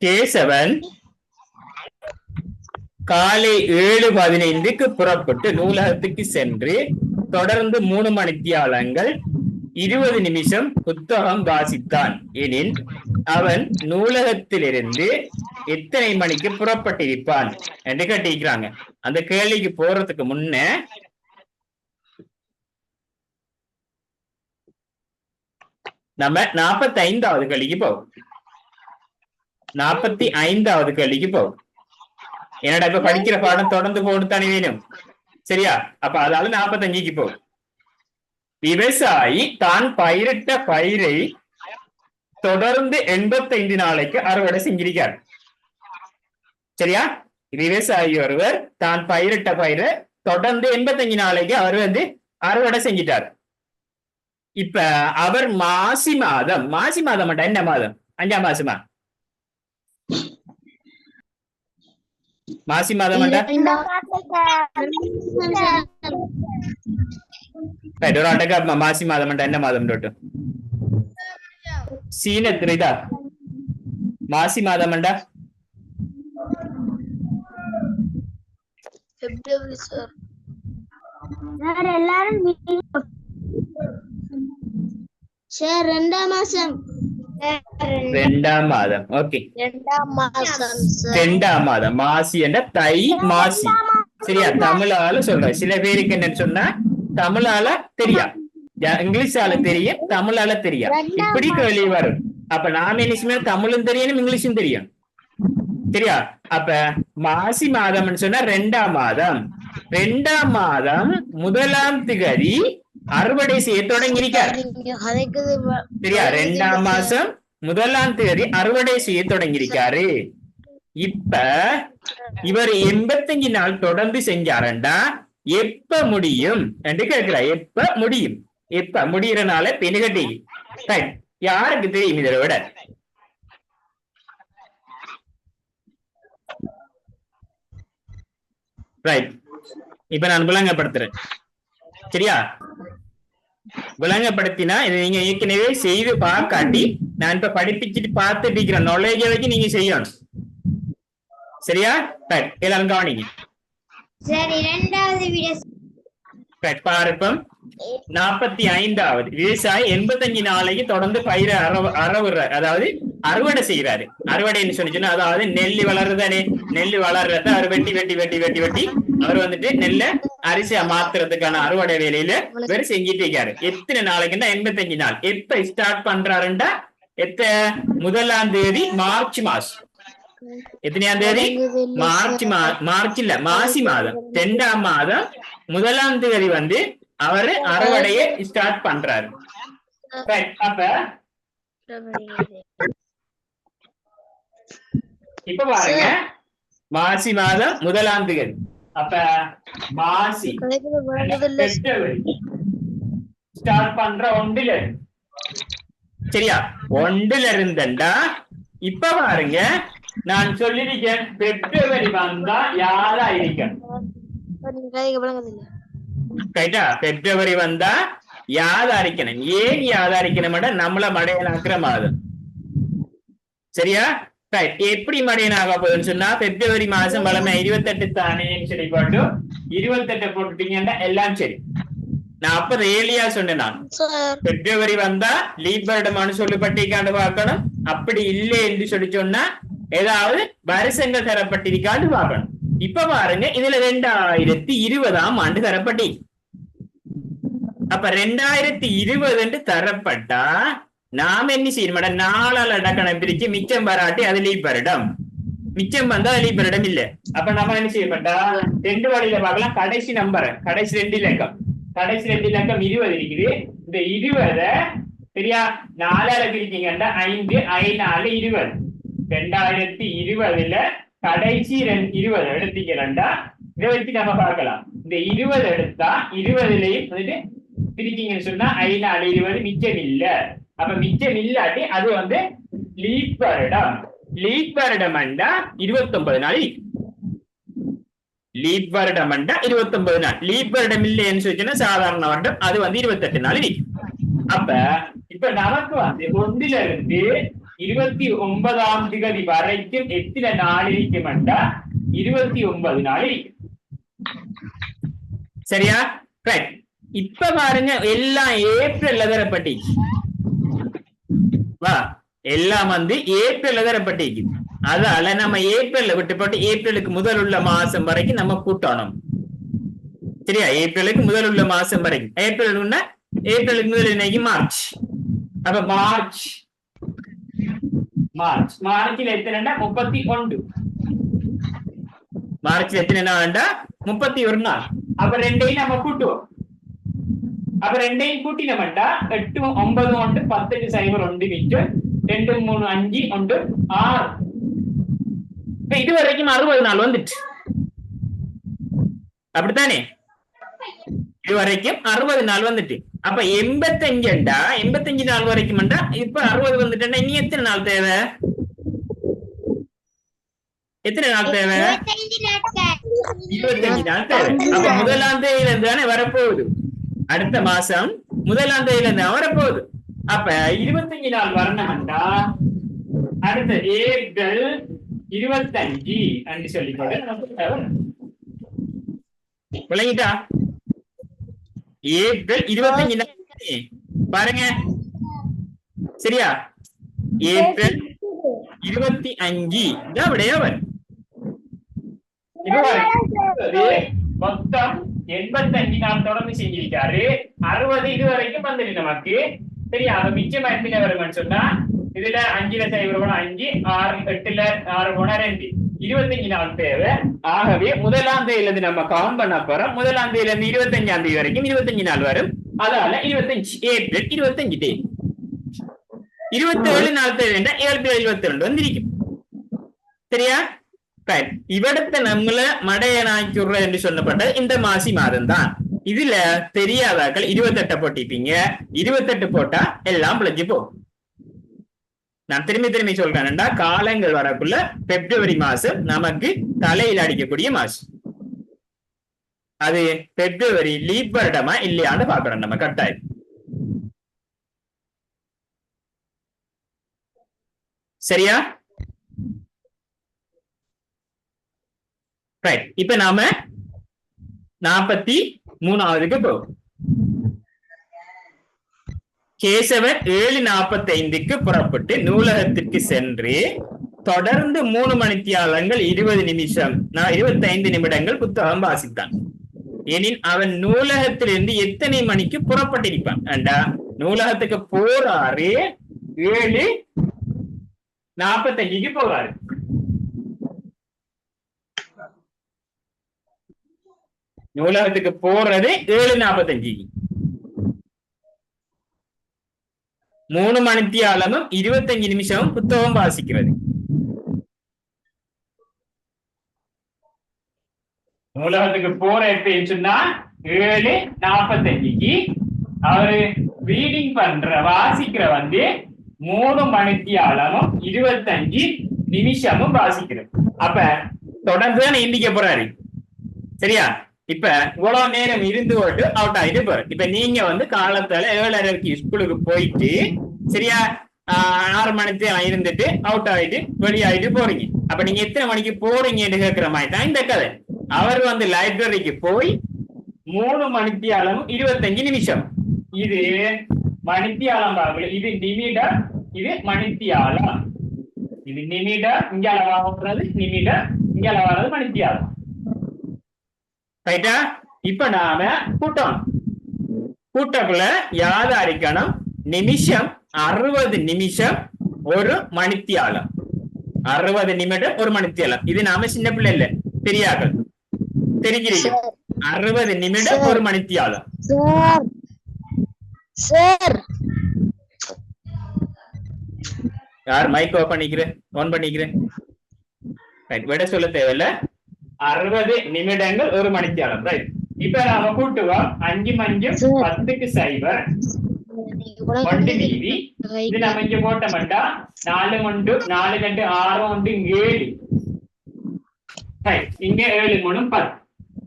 கேசவன் காலை 7:15க்கு புறப்பட்டு நூலகத்துக்கு சென்று தொடர்ந்து 3 மணித்தியாலங்கள் 20 நிமிஷம் புத்தகம் வாசித்தான் எனில் அவன் நூலகத்திலிருந்து எத்தனை மணிக்கு புறப்பட்டிருப்பான் என்று கேட்டிருக்கிறாங்க. அந்த கேள்விக்கு போறதுக்கு முன்ன நம்ம 45வது கேள்விக்கு போவோம். 45வது கேள்விக்கு போவோம். என்னடா இப்ப படிக்கிற பாடம் தொடர்ந்து போட்டுத்தானே வேணும், சரியா? அப்ப அதாவது 45க்கு போகும். விவசாயி தான் பயிரிட்ட பயிரை தொடர்ந்து 85 நாளைக்கு அறுவடை செஞ்சிருக்கார், சரியா? விவசாயி ஒருவர் தான் பயிரிட்ட பயிரை தொடர்ந்து 85 நாளைக்கு அவர் வந்து அறுவடை செஞ்சிட்டார். இப்ப அவர் மாசி மாதம் என்ன மாதம்? 5ஆம் மாசமா? மாசி மாதம் மாசி மாதம் என்ன மாதம்? சீன திரைதா மாசி மாதம் பிப்ரவரி சார். எல்லாரும் சார் 2ஆம் மாசம். 2ஆம் மாதம். ஓகே, 2ஆம் மாசம் சார். 2ஆம் மாதம். மாசி என்ற தை மாசி, சரியா? தமிழால சொல்றேன். சில பேருக்கு என்ன சொன்னா தமிழால தெரியா, இங்கிலீஷால தெரியும், தமிழால தெரியா, இப்படி கேள்வி வரும். அப்ப நாம என்ன தமிழும் தெரியணும், இங்கிலீஷும் தெரியும், சரியா? அப்ப மாசி மாதம்னு சொன்னா 2ஆம் மாதம். 2ஆம் மாதம் 1ஆம் திகதி அறுவடை செய்ய தொடங்கியிருக்கார், சரியா? 2ஆம் மாசம் 1ஆம் தேதி அறுவடை செய்ய தொடங்கியிருக்காரு. இப்ப இவர் 85 நாள் தொடர்ந்து செஞ்சாரண்டா எப்ப முடியும் என்று கேட்கிறார். எப்ப முடியும்? எப்ப முடியறனால பெண்கட்டி யாருக்கு தெரியும் இதை விட? ரைட். இப்ப நான் விளங்கப்படுத்துறேன், சரியா? விளங்கப்படுத்தினா இதை நீங்க ஏற்கனவே செய்து பார்க்காட்டி நான் இப்ப படிப்பிச்சுட்டு பார்த்துட்டு இருக்கிறேன் நாலேஜை வச்சு நீங்க செய்யணும் சரியா எல்லாரும் கவனிங்க சரி இரண்டாவது விட பாருப்பம் 45வது விவசாயி 85 நாளைக்கு தொடர்ந்து பயிரை அறவுறாரு அதாவது அறுவடை செய்யறாரு அறுவடைன்னு சொன்னா அதாவது நெல் வளருதானே நெல் வளர்றத அவர் வெட்டி வெட்டி வெட்டி வெட்டி வெட்டி அவர் வந்துட்டு நெல்லை அரிசியா மாத்துறதுக்கான அறுவடை வேலையில வேற செஞ்சிட்டு இருக்காரு எத்தனை நாளைக்குன்னா 85 நாள் எப்ப ஸ்டார்ட் பண்றாருண்டா முதலாம் தேதி மார்ச் மாசம் எத்தனையாம் தேதி மார்ச் இல்ல மாசி மாதம் 2ஆம் மாதம் முதலாம் தேதி வந்து அவரு அறுவடையை ஸ்டார்ட் பண்றாரு அப்ப இப்ப பாருங்க மாசி மாதம் முதலாம் தேதி அப்ப மாசி ஸ்டார்ட் பண்ற ஒன்றுல சரியா ஒன்றுல இருந்தா இப்ப பாருங்க நான் சொல்லிருக்கேன் பிப்ரவரி வந்தா யாரா இருக்கணும் ரைட்டா பிப்ரவரி வந்தா யாதாரிக்கணும் ஏன் யாதாரிக்கணும் நம்மள மடையனாக்குற மாதம் சரியா ரைட் எப்படி மடையனாக போகுதுன்னு சொன்னா பிப்ரவரி மாசம் பழமை 28 தானேன்னு சொல்லி போட்டு 28 போட்டுட்டீங்கன்னா எல்லாம் சரி நான் அப்ப ஏலியா சொன்னேன் நான் பிப்ரவரி வந்தா லீப் வருடமானு சொல்லப்பட்டிருக்காண்டு பார்க்கணும் அப்படி இல்லை என்று சொல்லி சொன்னா ஏதாவது வருஷங்கள் தரப்பட்டிருக்காண்டு பார்க்கணும் இப்ப பாருங்க இதுல 2020ஆம் ஆண்டு தரப்பட்டி அப்ப 2020 தரப்பட்டா நாம என்ன செய்யணும் நாளால் அடக்கணம் பிரிச்சு மிச்சம் வராட்டி அது லீப் வருடம் மிச்சம் வந்தா லீப் வருடம் இல்ல அப்ப நம்ம என்ன செய்யப்பட்டா 2 வழியில பார்க்கலாம் கடைசி நம்பர் கடைசி 2 இலக்கம் 20 இருக்குது இந்த 20 சரியா 4ஆல பிரிச்சீங்கன்னா 5 4 20 2020ல கடைசி 20 எடுத்தீங்கன்னா இதை வச்சு நம்ம பார்க்கலாம் இந்த 20 எடுத்தா 20லயும் வந்துட்டு பிரிக்கீங்கன்னு சொன்னா 4 20 மிச்சம் இல்ல அப்ப மிச்சம் இல்லாட்டி அது வந்து லீப் வருடம் 29 நாள் லீப் வருடம் 29 நாள் லீப் வருடம் இல்லைன்னு சொல்லிச்சுன்னா சாதாரண வருடம் அது வந்து 28 நாள் அப்ப இப்ப நமக்கு வந்து 1ல இருந்து 29ஆம் தேதி வரைக்கும் எத்தனை நாள் இருக்கும் 29 நாள் சரியா ரைட் இப்ப பாருங்க எல்லாம் ஏப்ரல்ல தரப்பட்டி வா எல்லாம் வந்து ஏப்ரல்ல தரப்பட்டிருக்கு அதால நம்ம ஏப்ரல்ல விட்டு போட்டு ஏப்ரலுக்கு முதல் உள்ள மாசம் வரைக்கும் நம்ம கூட்டணும் சரியா ஏப்ரலுக்கு முதல் உள்ள மாசம் வரைக்கும் ஏப்ரலுக்கு முதல் இன்னைக்கு மார்ச் அப்ப மார்ச்ல எத்தனை 31 மார்ச்ல எத்தனை நாள்டா 31 நாள் அப்ப ரெண்டையும் நம்ம கூட்டுவோம் அப்ப ரெண்டையும் கூட்டினோம்டா 8 9 1 10 0 1 மிச்சம் 2 3 5 1 6 இது வரைக்கும் 60 நாள் வந்துட்டு அப்படித்தானே இது வரைக்கும் 60 நாள் வந்துட்டு அப்ப 85 நாள் வரைக்கும் இப்ப 60 வந்துட்டா இனி எத்தனை நாள் தேவை எத்தனை நாள் தேவை 25 நாள் தேவை அப்ப முதலாம் தேதியில இருந்து தானே வரப்போகுது அடுத்த மாசம் முதலாம் தேதியில இருந்து வரப்போகுது அப்ப 25 நாள் வரணும்டா அடுத்த ஏப்ரல் 25 என்று சொல்லிக்கொண்டு விளங்கிட்டா ஏப்ரல் 25 நாள் பாருங்க சரியா ஏப்ரல் 25 இதான் விடையா வரும் மொத்தம் 85 நாள் தொடர்ந்து செஞ்சிருக்காரு 60 இது வரைக்கும் வந்துட்டு நமக்கு சரியா அது மிச்சமா எத்தனை வரும்னு சொன்னா இதுல 5ல 0 போனா 5 6 8ல 6 போனா 2 25 நாள் தேவை ஆகவே முதலாம் தேதியில இருந்து நம்ம கவுண்ட் பண்ண போறோம் முதலாம் தேதியில இருந்து 25ஆம் தேதி வரைக்கும் 25 நாள் வரும் அதால 25 ஏப்ரல் 25 தேதி 27 நாள் தேவை ஏப்ரல் 22 வந்திருக்கும் சரியா இவிடத்தை நம்மள மடையனாக்கிடுற என்று சொல்லப்பட்ட இந்த மாசி மாதம் தான் இதுல தெரியாதாக்கள் 28 போட்டிப்பீங்க 28 போட்டா எல்லாம் பிழைஞ்சு போகும் நான் திரும்பி சொல்றேன்டா காலங்கள் வரக்குள்ள பிப்ரவரி மாசம் நமக்கு தலையில் அடிக்கக்கூடிய மாசம் அது பிப்ரவரி லீப் வருடமா இல்லையான்னு பாக்குறோம் நம்ம கட்டாயம் சரியா? ரைட். இப்ப நாம 43வது போவோம். கேசவர் 7:45 புறப்பட்டு நூலகத்திற்கு சென்று தொடர்ந்து 3 மணித்தியாலங்கள் 20 நிமிஷம் 25 நிமிடங்கள் புத்தகம் வாசித்தான். எனின் அவன் நூலகத்திலிருந்து எத்தனை மணிக்கு புறப்பட்டிருப்பான்? ஏண்டா நூலகத்துக்கு போறாரு 7:45 போறாரு. நூலகத்துக்கு போறது 7:45. 3 மணித்தியாலமும் 25 நிமிஷமும் புத்தகம் வாசிக்கிறது. நூலகத்துக்கு போற எப்படின்னு சொன்னா 7:45 அவரு ரீடிங் பண்ற வாசிக்கிற 3 மணித்தியாலமும் 25 நிமிஷமும் வாசிக்கிறது. அப்ப தொடர்ந்து தான் எந்திக்க போறாரு. சரியா? இப்ப இவ்வளவு நேரம் இருந்து போட்டு அவுட் ஆயிட்டு போற. இப்ப நீங்க காலத்தால 7:30 ஸ்கூலுக்கு போயிட்டு சரியா 6 மணிக்கு இருந்துட்டு அவுட் ஆயிட்டு வெளியாயிட்டு போறீங்க. அப்ப நீங்க எத்தனை மணிக்கு போறீங்கன்னு கேட்கிற மாதிரி தான் இந்த கதை. அவர் லைப்ரரிக்கு போய் 3 மணித்தியாலம் 25 நிமிஷம். இது மணித்தியாலம் பாருங்க. இது நிமிடம், இது மணித்தியாலம். இது நிமிடம், இங்க அளவாகிறது நிமிடம், இங்க அளவாகிறது மணித்தியாலம். ரைட்டா? இப்ப நாம கூட்டக்குள்ள யாதாரிக்கணும். நிமிஷம் 60 நிமிஷம் 1 மணித்தியாலம். 60 நிமிடம் 1 மணித்தியாலம். இது நாம சின்ன பிள்ளை இல்ல, பெரியார்கள் தெரிகிறீங்க. 60 நிமிடம் 1 மணித்தியாலம். யார் மைக் ஆன் பண்ணிக்கிறேன்? விட சொல்ல தேவையில்ல. 60 நிமிடங்கள் 1 மணித்தியாலம். ரைட். இப்ப நாம கூட்டுவோம். 5 5 10க்கு 0 1 மீதி. இது நம்ம இங்க போட்டோம்டா 4 1 4 2 6 1 7. ரைட். இங்க 7 3 10.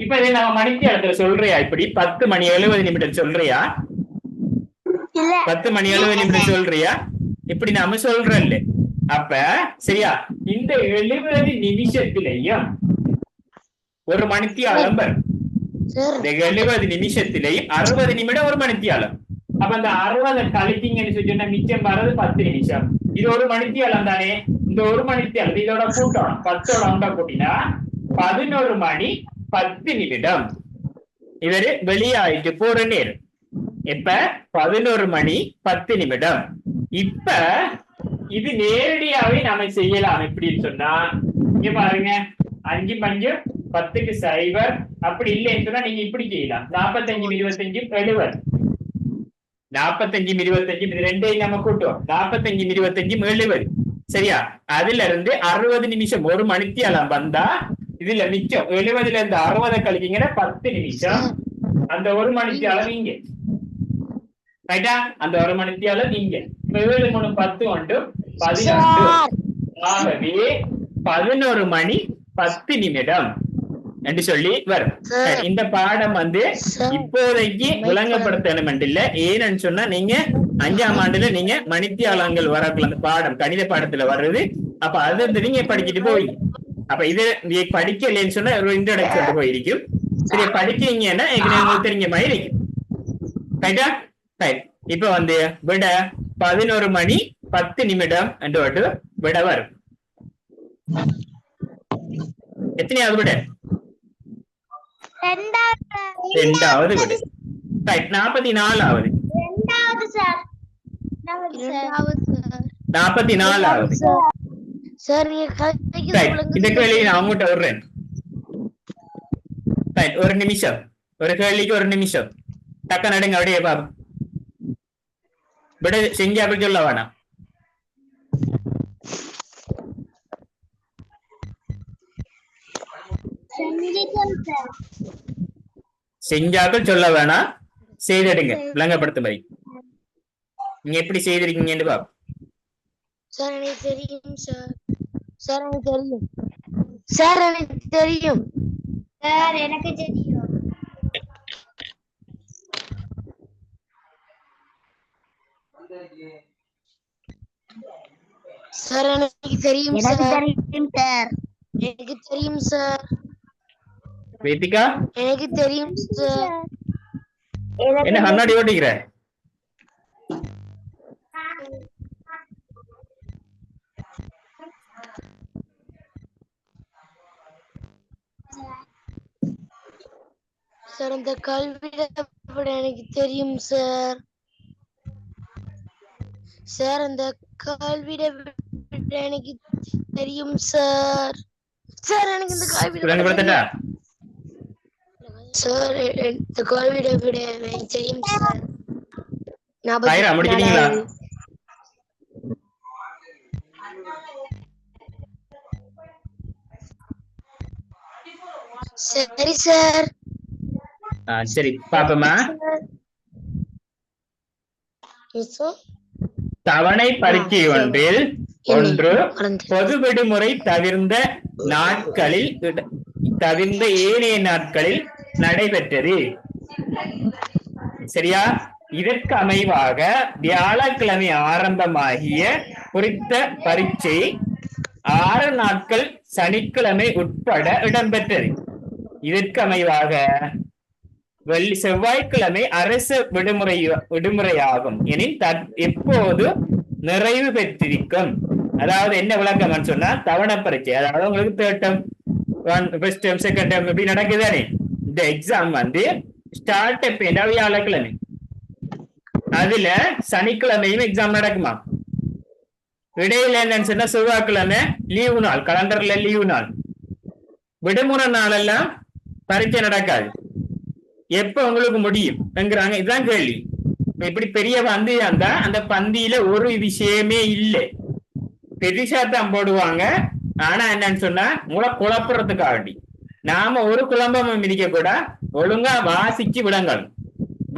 இப்ப இதை நம்ம மணித்தியாலத்துல சொல்றியா? இப்படி 10 மணி 70 நிமிடம் சொல்றியா? 10 மணி 70 நிமிடம் சொல்றியா? இப்படி நாம சொல்றோம். அப்ப சரியா? இந்த 70 நிமிஷத்திலையும் 1 மணித்தியாலம் வரும். 70 நிமிஷத்திலையும் 60 நிமிடம் 1 மணித்தியாலம். அப்ப அந்த 60 கழித்தீங்கன்னு சொன்னா மிச்சம் வர்றது 10 நிமிஷம். இது 1 மணித்தியாலம் தானே. இந்த 1 மணித்தியாலம் இதோட கூட்டம் 10ஓட உண்டா கூட்டினா 11 மணி 10 நிமிடம். இவரு வெளியாயிட்டு போற நேரம் இப்ப 11 மணி 10 நிமிடம். இப்ப இது நேரடியாவே நாம செய்யலாம். எப்படின்னு சொன்னா இங்க பாருங்க 5 5 10க்கு 0. அப்படி இல்லைன்னு சொன்னா நீங்க இப்படி செய்யலாம். 45 25 70. 45 25 இது ரெண்டையும் நம்ம கூட்டுவோம். 45 25 70. சரியா? அதுல இருந்து 60 நிமிஷம் 1 மணித்தியாலம் வந்தா இதுல மிச்சம் 70ல இருந்து 60 கழிக்கிங்கன்னா 10 நிமிஷம். அந்த 1 மணித்தியாலம் இங்க. ரைட்டா? அந்த 1 மணித்தியாலம் இங்க. 7 3 10 1 12. ஆகவே 11 மணி 10 நிமிடம் என்று சொல்லி வரும். இந்த பாடம் இப்போதைக்கு விளங்கப்படுத்தணும் இல்ல. ஏன்னு சொன்னா நீங்க 5ஆம் ஆண்டுல நீங்க மணித்தியாலங்கள் வரக்குள்ள அந்த பாடம் கணித பாடத்துல வருது. அப்ப அது நீங்க படிச்சுட்டு போவீங்க. அப்ப இது நீ படிக்கலன்னு சொன்னா ஒரு இன்ட்ரோடக்ஷன் போயிருக்கும். சரி, படிக்கீங்கன்னா உங்களுக்கு தெரிஞ்ச மாதிரி இருக்கும். ரைட்டா? ரைட். இப்ப விட 11 மணி 10 நிமிடம் என்று விட வரும். எத்தனையாவது விட? ரெண்டாவது விட. ரைட். 44வது. 44வது. இந்த கேள்வி நான் அவங்ககிட்ட விடுறேன். ஒரு நிமிஷம். ஒரு கேள்விக்கு 1 நிமிஷம். டக்க நடுங்க அப்படியே பாபு. விட செஞ்சு அப்படி சொல்ல வேணாம். செஞ்சாக்கள் சொல்ல வேணாம், செய்திடுங்க. விளங்கப்படுத்தும் மாதிரி நீங்க எப்படி செய்திருக்கீங்கன்னு பாபு. சார் எனக்கு தெரியும் சார். சார் எனக்கு தெரியும். சார் எனக்கு தெரியும். சார் எனக்கு தெரியும். சார் எனக்கு தெரியும் எனக்கு சார். தெரியும் சார். எனக்கு தெரியும் சார். வேதிகா எனக்கு தெரியும் சார். என்ன கண்ணாடி ஓட்டிக்கிற? சார் அந்த கல்விட எனக்கு தெரியும் சார். சார் அந்த கல்விட எனக்கு தெரியும் சார். சார் எனக்கு இந்த விளங்கப்படுத்தட்டா? சார் இந்த கல்விட எனக்கு தெரியும் சார். தாயிரா முடிச்சிட்டீங்களா? சரி சார். சரி பாப்போமா. தவணை பரீட்சை ஒன்றில் ஒன்று பொது விடுமுறை தவிர்ந்த நாட்களில் தவிர்ந்த ஏனைய நாட்களில் நடைபெற்றது. சரியா? இதற்கு அமைவாக வியாழக்கிழமை ஆரம்பமாகிய குறித்த பரீட்சை 6 நாட்கள் சனிக்கிழமை உட்பட இடம்பெற்றது. இதற்கு அமைவாக செவ்வாய்க்கிழமை அரசு விடுமுறையாகும் எனில் எப்போது நிறைவு பெற்றிருக்கும். அதாவது என்ன விளக்கம் சொன்னா, தவணை பரீட்சை, அதாவது உங்களுக்கு third term, first term, second term இப்படி நடக்குதானே, இந்த எக்ஸாம் ஸ்டார்ட் எப்ப வியாழக்கிழமை, அதுல சனிக்கிழமையும் எக்ஸாம் நடக்குமா. இடையில என்னன்னு சொன்னா செவ்வாய்க்கிழமை லீவு நாள், கலண்டர்ல லீவு நாள், விடுமுறை நாள் எல்லாம் பரீட்சை நடக்காது. எப்ப உங்களுக்கு முடியும் என்கிறாங்க. இதுதான் கேள்வி. இப்படி பெரிய பந்தி இருந்தா அந்த பந்தியில ஒரு விஷயமே இல்லை, பெருசாத்தான் போடுவாங்க. ஆனா என்னன்னு சொன்னா உங்களை குழப்புறதுக்காண்டி நாம ஒரு குழம்பமும் மிதிக்க கூட ஒழுங்கா வாசிச்சு விளங்கணும்.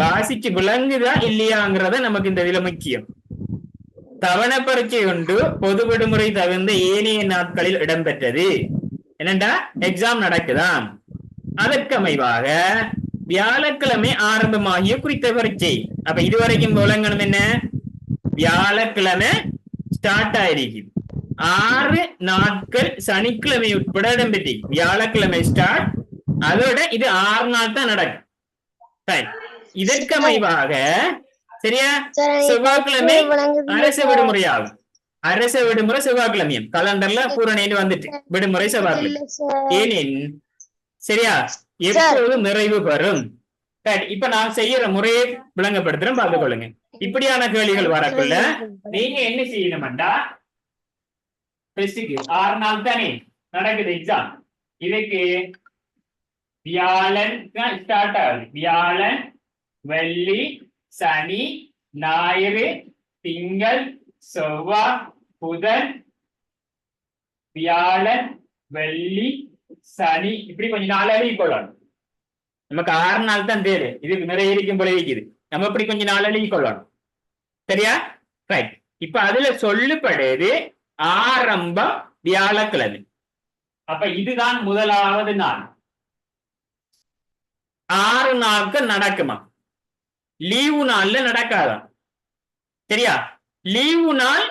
வாசிச்சு விளங்குதா இல்லையாங்கிறத நமக்கு இந்த இதுல முக்கியம். தவணை பரீட்சை ஒன்று பொது விடுமுறை தவிர்ந்த ஏனைய நாட்களில் இடம்பெற்றது. என்னண்டா எக்ஸாம் நடக்குதாம். அதற்கு அமைவாக வியாழக்கிழமை ஆரம்பமாகிய குறித்த பரீட்சை. அப்ப இதுவரைக்கும் விளங்கணும் என்ன, வியாழக்கிழமை ஸ்டார்ட் ஆயிருக்கு, 6 நாட்கள் சனிக்கிழமை உட்பட இடம்பெற்று. வியாழக்கிழமை ஸ்டார்ட், அதோட இது 6 நாள் தான் நடக்கும். இதற்கு அமைவாக சரியா செவ்வாய்க்கிழமை அரசு விடுமுறையாகும். அரசு விடுமுறை செவ்வாய்க்கிழமையும் கலண்டர்ல பூரணையில் வந்துட்டு விடுமுறை செவ்வாய்க்கிழமை. ஏனென் சரியா எப்போது நிறைவு பெறும். இப்ப நான் செய்யற முறையை விளங்கப்படுத்துறேன், பார்த்துக் கொள்ளுங்க. இப்படியான கேள்விகள் வரக்குள்ள நீங்க என்ன செய்யணும்டா, 6 நாள் தானே நடக்குது எக்ஸாம். இதுக்கு வியாழன் ஸ்டார்ட் ஆகுது. வியாழன், வெள்ளி, சனி, ஞாயிறு, திங்கள், செவ்வாய், புதன், வியாழன், வெள்ளி, சனி, இப்படி கொஞ்சம் நாளாவே கொள்ளணும். நமக்கு 6 நாள் தான் தேவை. இதுக்கு நிறைய இருக்கும் போல இருக்குது. நம்ம இப்படி கொஞ்சம் நாளாவே கொள்ளணும். சரியா? ரைட். இப்ப அதுல சொல்லப்படுது ஆரம்பம் வியாழக்கிழமை. அப்ப இதுதான் முதலாவது நாள். 6 நாட்கள் நடக்குமா, லீவு நாள்ல நடக்காதான். சரியா? லீவு நாள்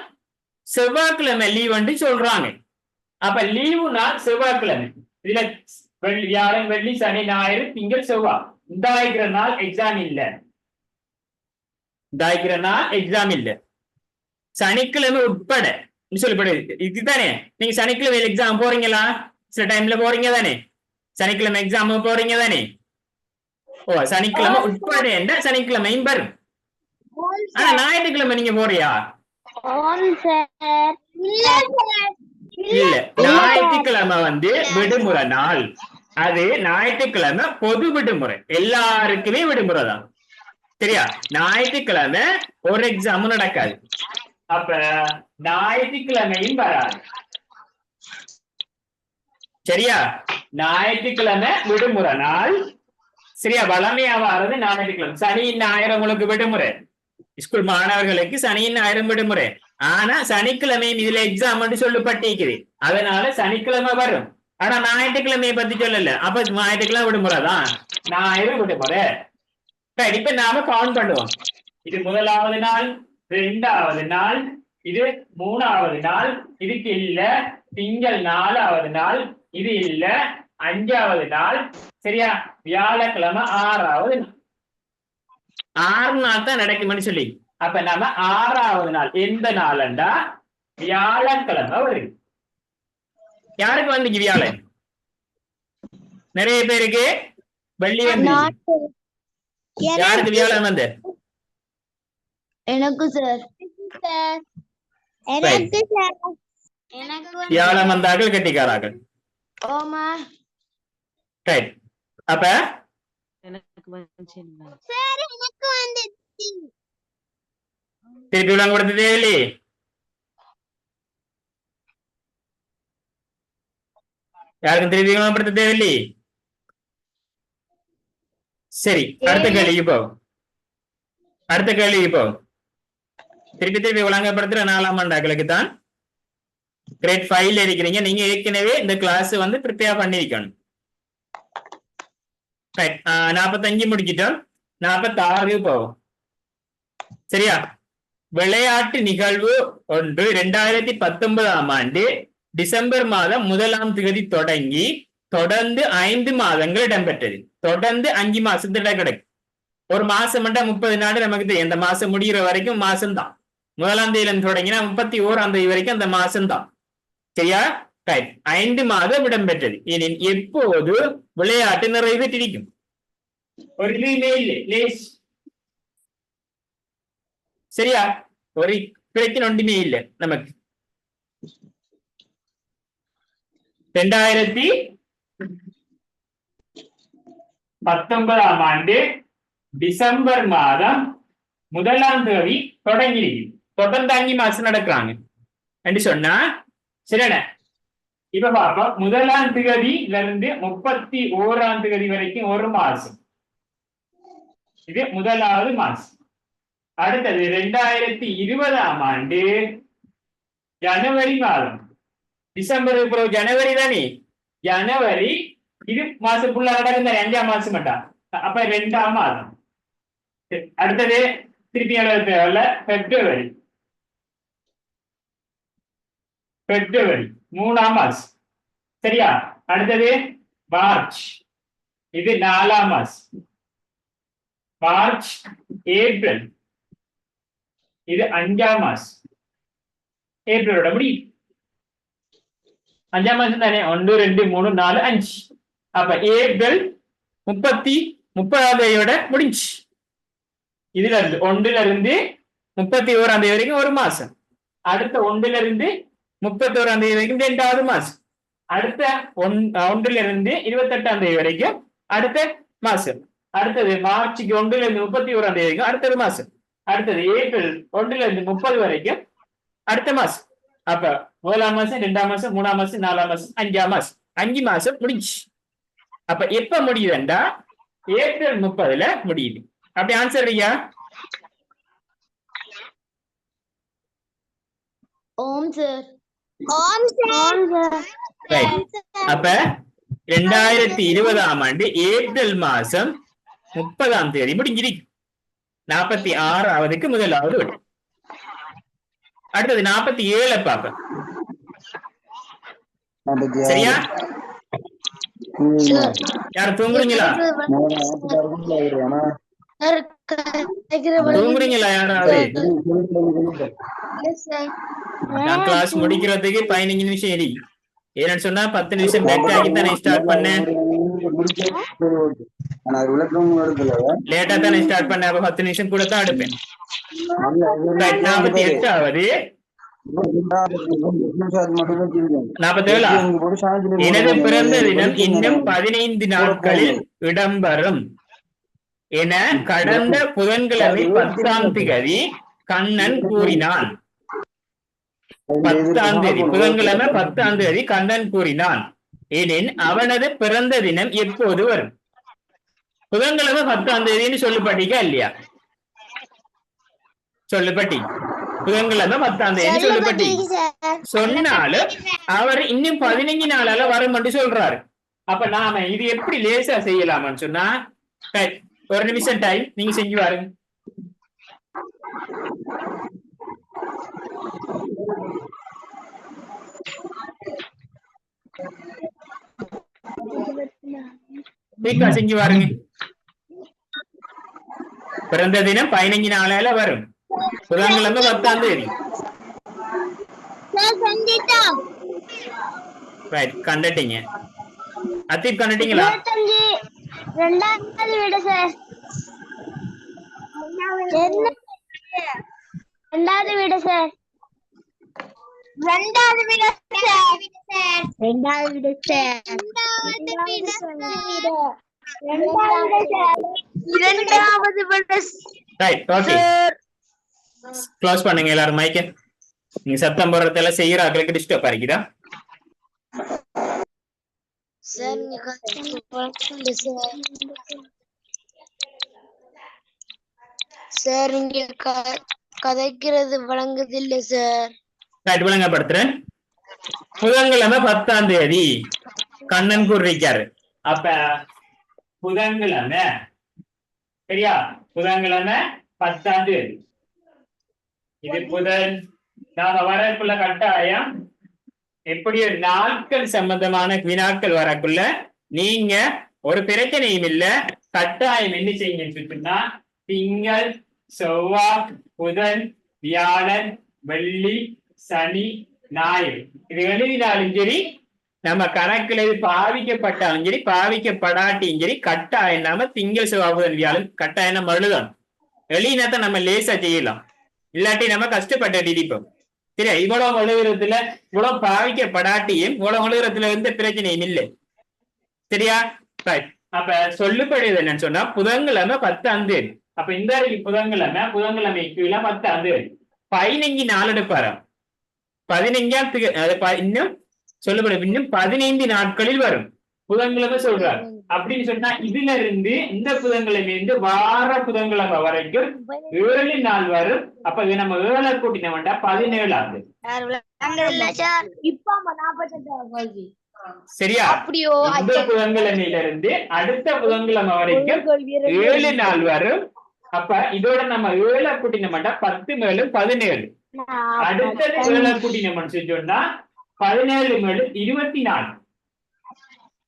செவ்வாய்க்கிழமை லீவு சொல்றாங்க. அப்ப லீவு நாள் செவ்வாய்க்கிழமை. இதுல வியாழன், வெள்ளி, சனி, ஞாயிறு, திங்கள், செவ்வாய், இந்த நாள் எக்ஸாம் இல்ல. எக்ஸாம் இல்ல. சனிக்கிழமை உட்பட சொல்லப்படுது. இதுதானே நீங்க சனிக்கிழமை எக்ஸாம் போறீங்களா? சில டைம்ல போறீங்க தானே, சனிக்கிழமை எக்ஸாம் போறீங்க தானே. ஓ, சனிக்கிழமை உட்பட என்ற சனிக்கிழமையும் வரும். ஆனா ஞாயிற்றுக்கிழமை நீங்க போறியா? இல்ல, ஞாயிற்றுக்கிழமை விடுமுறை நாள். அது ஞாயிற்றுக்கிழமை பொது விடுமுறை, எல்லாருக்குமே விடுமுறை தான். சரியா? ஞாயிற்றுக்கிழமை ஒரு எக்ஸாமும் நடக்காது. அப்ப ஞாயிற்றுக்கிழமையும் வராது. சரியா? ஞாயிற்றுக்கிழமை விடுமுறை நாள். சரியா? வளமையா வர்றது ஞாயிற்றுக்கிழமை. சனி, ஞாயிறு உங்களுக்கு விடுமுறை. ஸ்கூல் மாணவர்களுக்கு சனி, ஞாயிறு விடுமுறை. ஆனா சனிக்கிழமையும் இதுல எக்ஸாம் சொல்லப்பட்டிருக்குது. அதனால சனிக்கிழமை வரும். ஆனா ஞாயிற்றுக்கிழமையை பத்தி சொல்லல. அப்ப ஞாயிற்றுக்கிழமை விடுமுறை தான், ஞாயிறு விடுமுறை. இப்ப நாம கவுண்ட் பண்ணுவோம். இது முதலாவது நாள், 2வது நாள், இது 3வது நாள், இதுக்கு இல்ல. திங்கள் 4வது நாள், இது இல்ல. 5வது நாள், சரியா? வியாழக்கிழமை 6வது நாள். 6 நாள் தான் நடக்கும்னு சொல்லி, அப்ப நம்ம 6வது நாள் எந்த நாள்டா வியாழக்கிழமை வருது. யாருக்கு வந்துச்சு வியாழன்? நிறைய பேருக்கு வெள்ளி வந்து. யாருக்கு வியாழன் வந்து? எனக்கு சார். எனக்கு சார். எனக்கு வியாழன் வந்தார்கள் கெட்டிக்காரார்கள். ஓமா ரைட். அப்ப சார் எனக்கு வந்து திருப்பி விளங்க கொடுத்ததே இல்லையே. யாருக்கும் திருப்பி விளங்கப்படுத்த தேவையில்லையே. சரி, அடுத்த கேள்விக்கு போகும். அடுத்த கேள்விக்கு போகும். திருப்பி விளங்கப்படுத்துற 4ஆம் ஆண்டாக்களுக்கு தான் கிரேட் 5ல இருக்கிறீங்க. நீங்க ஏற்கனவே இந்த கிளாஸ் வந்து ப்ரிப்பேர் பண்ணிருக்கணும். 45 முடிச்சிட்டோம். 46 போகும். சரியா? விளையாட்டு நிகழ்வு ஒன்று 2019ஆம் ஆண்டு டிசம்பர் மாதம் 1ஆம் தேதி தொடங்கி தொடர்ந்து 5 மாதங்கள் இடம்பெற்றது. தொடர்ந்து 5 மாசத்துல கிடைக்கும். ஒரு மாசம் 30 நாள் நமக்கு தெரியும். இந்த மாசம் முடிகிற வரைக்கும் மாசம் தான். 1ஆம் தேதியில தொடங்கினா 31ஆம் தேதி வரைக்கும் அந்த மாசம் தான். சரியா? 5 மாதம் இடம்பெற்றது. எனில் எப்போது விளையாட்டு நிறைவேற்றிருக்கும்? ஒரு இதுவுமே இல்லை. சரியா? ஒரு பிரச்சனை ஒன்றுமே இல்லை நமக்கு. 2019ஆம் ஆண்டு டிசம்பர் மாதம் 1ஆம் தேதி தொடங்கி தொடர்ந்து 5 மாசம் நடக்கிறாங்க என்று சொன்னா சரிண்ணே. இப்ப பாப்போம். 1ஆம் தேதியில இருந்து 31ஆம் தேதி வரைக்கும் ஒரு மாசம். இது 1வது மாசம். அடுத்தது 2020ஆம் ஆண்டு ஜனவரி மாதம். டிசம்பர் ஜனவரி தானே? ஜனவரி இது மாசம் ஃபுல்லா நடக்கும். 5ஆம் மாசம் மட்டும். அப்ப 2ஆம் மாதம். அடுத்தது திருப்பி பிப்ரவரி. 3ஆம் மாசம். சரியா? அடுத்தது மார்ச். இது 4ஆம் மாசம். March April. இது 5ஆம் மாசம். ஏப்ரலோட முடியும். 5ஆம் மாசம் தானே? 1 2 3 4 5. அப்ப ஏப்ரல் 30ஆம் தேதியோட முடிஞ்சு. இதுல இருந்து 1ல இருந்து 31ஆம் தேதி வரைக்கும் ஒரு மாசம். அடுத்த 1ல இருந்து 31ஆம் தேதி வரைக்கும் 2வது மாசம். அடுத்த 1ல இருந்து 28ஆம் தேதி வரைக்கும் அடுத்த மாசம். அடுத்தது மார்ச்சுக்கு 1ல இருந்து 31ஆம் தேதி வரைக்கும் அடுத்த மாசம். அடுத்தது ஏப்ரல் 1ல இருந்து 30 வரைக்கும் அடுத்த மாசம். அப்ப 1ஆம் மாசம், 2ஆம் மாசம், 3ஆம் மாசம், 4ஆம் மாசம், 5ஆம் மாசம். 5 மாசம் முடிஞ்சு. அப்ப எப்ப முடியுதுண்டா ஏப்ரல் 30ல முடியுது. அப்படி ஆன்சர் ஐயா? ஓம் சார். அப்ப 2020ஆம் ஆண்டு ஏப்ரல் மாசம் 30ஆம் தேதி முடிஞ்சிருக்கு. 46ஆவதுக்கு 1வது விட. அடுத்தது 47 பாப்ப. சரியா? யார் தூங்குறீங்களா? தூங்குறீங்களா யாராவது? நான் கிளாஸ் முடிக்கிறதுக்கு 15 நிமிஷம் எரி. ஏன்னு சொன்னா 10 நிமிஷம் பேக் ஆகி தானே ஸ்டார்ட் பண்ணேன். லேட்டா தானே ஸ்டார்ட் பண்ணேன். அப்ப 10 நிமிஷம் கூட தான் எடுப்பேன். 48ஆவது 47. எனது பிறந்த தினம் இன்னும் 15 நாட்களில் இடம்பெறும் என கடந்த புதன்கிழமை 10ஆம் தேதி கண்ணன் கூறினான். 10ஆம் தேதி புதன்கிழமை 10ஆம் தேதி கண்ணன் கூறினான். எனின் அவனது பிறந்த தினம் எப்போது வரும்? புதன்கிழமை 10ஆம் தேதின்னு சொல்லுப்பட்டிக்கா இல்லையா? சொல்லுப்பட்டி. புதன்கிழமை 10ஆம் தேதி சொல்லுப்பட்டி சொன்னாலும் அவர் இன்னும் 15 நாளால வரும் என்று சொல்றாரு. அப்ப நாம இது எப்படி லேசா செய்யலாமான்னு சொன்னா, ஒரு நிமிஷம் டைம் நீங்க செஞ்சு பாருங்க. குயிக்கா செஞ்சு பாருங்க. பிறந்த தினம் 15 நாளையில வரும். புதன்கிழமை 10ஆம் தேதி. சார் செஞ்சிட்டோம். ரைட், கண்டுட்டீங்க. அத்தீப் கண்டுட்டீங்களா? 25 ரெண்டாவது வீடு சார். ரெண்டாவது வீடு சார். ரெண்டாவது வீடு சார். ரெண்டாவது வீடு சார். இரண்டாவது வீடு. Right, okay. க்ளோஸ் பண்ணுங்க எல்லாரும் மைக்க. நீங்க சத்தம் போடுறதெல்லாம் செய்யற ஆட்களுக்கு டிஸ்டர்ப் இருக்குதா? சார் நீங்க கதைக்கிறது சார். சார் நீங்க கதைக்கிறது வழங்குதில்லை சார். ரைட், விளங்கப்படுத்துறேன். புதன்கிழமை 10ஆம் தேதி கண்ணன் கூறிருக்காரு. அப்ப புதன்கிழமை சரியா? புதன்கிழமை 10ஆம் தேதி. இது புதன். நாங்க வரக்குள்ள கட்டாயம் எப்படி நாட்கள் சம்பந்தமான வினாக்கள் வரக்குள்ள நீங்க ஒரு பிரச்சனையும் இல்ல, கட்டாயம் என்ன செய்யுங்கன்னா திங்கள், செவ்வாய், புதன், வியாழன், வெள்ளி, சனி, ஞாயிறு இது எழுதினாலும் சரி, நம்ம கணக்குல இது பாவிக்கப்பட்டாலும் சரி பாவிக்கப்படாட்டியும் சரி, கட்டாயம் நாம திங்கள், செவ்வாய், புதன், வியாழன் கட்டாயம் நம்ம எழுதணும். எழுதினாத்தான் நம்ம லேசா செய்யலாம், இல்லாட்டி நம்ம கஷ்டப்பட்டு இடிப்போம். சரியா? இவ்வளவு எழுதுறதுல இவ்வளவு பாவிக்கப்படாட்டியும் இவ்வளவு எழுதுறதுல எந்த பிரச்சனையும் இல்லை. சரியா? அப்ப சொல்லுபடியது என்னன்னு சொன்னா புதன்கிழமை 10ஆம் தேதி. அப்ப இந்த புதன்கிழமை கீழே 10ஆம் தேதி 15 நாள் எடுப்பாரு. 15 இன்னும் சொல்லப்படும் இன்னும் 15 நாட்களில் வரும் புதன்கிழமை சொல்றாரு. அப்படின்னு சொன்னா இதுல இருந்து இந்த புதன்கிழமை இருந்து வார புதன்கிழமை வரைக்கும் 7 நாள் வரும். அப்ப இது நம்ம 7 கூட்டின வேண்டாம் 17 ஆகுது. சரியா? இந்த புதன்கிழமையில இருந்து அடுத்த புதன்கிழமை வரைக்கும் 7 நாள் வரும். அப்ப இதோட நம்ம 7 கூட்டின வேண்டாம் 10 மேலும் 17. அடுத்தது 7 கூட்டின சொன்னா 17 மேலும் 24.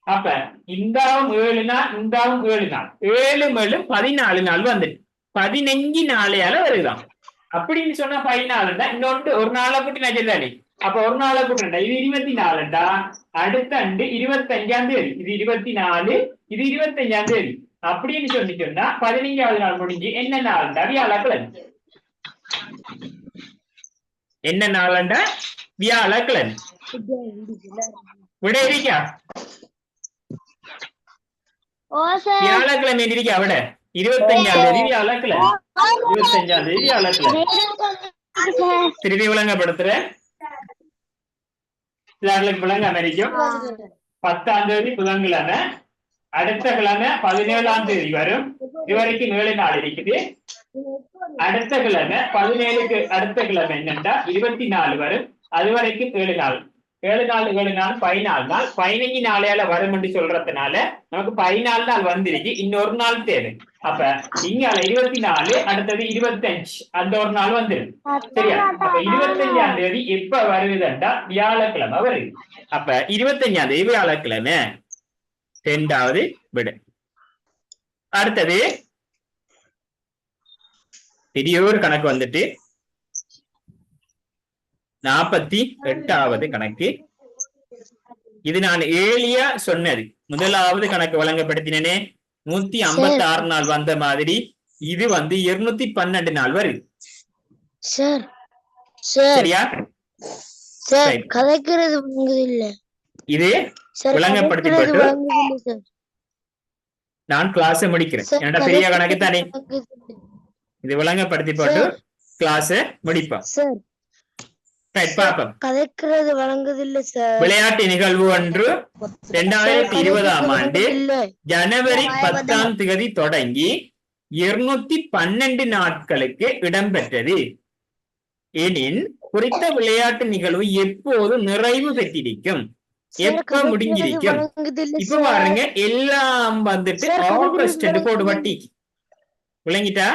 அப்ப இந்தாவும் 7 நாள், இந்தாவும் 7 நாள், 7 மேலும் 14 நாள் வந்துட்டு 15 நாளையால வருதான். அப்படின்னு சொன்னா 14 இன்னொன்று ஒரு நாளை கூட்டி நச்சதானே. அப்ப ஒரு நாளை கூட்டினா இது 24டா, அடுத்த ஆண்டு 25ஆம் தேதி, இது 24, இது 25ஆம் தேதி. அப்படின்னு சொன்னா 15வது நாள் முடிஞ்சு என்ன நாள்டா? வியாழக்கிழமை. என்ன நாள்டா? வியாழக்கிழமை. விட இருக்கா? வியாழக்கிழமை இருக்கா? விட 25ஆம் தேதி வியாழக்கிழமை. 25ஆம் தேதி வியாழக்கிழமை. திருப்பி விளங்கப்படுத்துறேன். விளங்க அமெரிக்கும் 10ஆம் தேதி புதன்கிழமை, அடுத்த கிழமை 17ஆம் தேதி வரும். இதுவரைக்கும் 7 நாள் இருக்குது. அடுத்த கிழமை 17க்கு அடுத்த கிழமை என்னன்னா 24 வரும். அது வரைக்கும் 7 நாள். 7 நாள் 14 நாள் 15 நாளையால வரும் என்று சொல்றதுனால நமக்கு 14 நாள் வந்திருக்கு. இன்னொரு நாள் தேவை. அப்ப இங்கால 24, அடுத்தது 25, அந்த ஒரு நாள் வந்துடும். சரியா? அப்ப 25ஆம் தேதி எப்ப வருதுன்னா வியாழக்கிழமை வருது. அப்ப 25ஆம் தேதி வியாழக்கிழமை 2வது விடு. அடுத்தது பெரியோரு கணக்கு வந்துட்டு 48வது கணக்கு. இது நான் ஏழியா சொன்னது. முதலாவது கணக்கு வழங்கப்படுத்தினே 156 நாள் வந்த மாதிரி இது 212 நாள் வருது. சரியா? கதைக்கிறது இல்ல, இது விளங்கப்படுத்தப்பட்டு நான் கிளாஸ் முடிக்கிறேன். என்னோட பெரிய கணக்கு தானே, இது விளங்கப்படுத்தி போட்டு கிளாஸ் முடிப்போம். கதைக்கிறது வழங்குதில்லை சார். விளையாட்டு நிகழ்வு ஒன்று 2020ஆம் ஆண்டு ஜனவரி 10ஆம் தேதி தொடங்கி 212 நாட்களுக்கு இடம்பெற்றது எனின் குறித்த விளையாட்டு நிகழ்வு எப்போது நிறைவு பெற்றிருக்கும், எப்ப முடிஞ்சிருக்கும்? இப்ப பாருங்க, எல்லாம் ஆகஸ்ட் போடுபட்டி விளங்கிட்டா?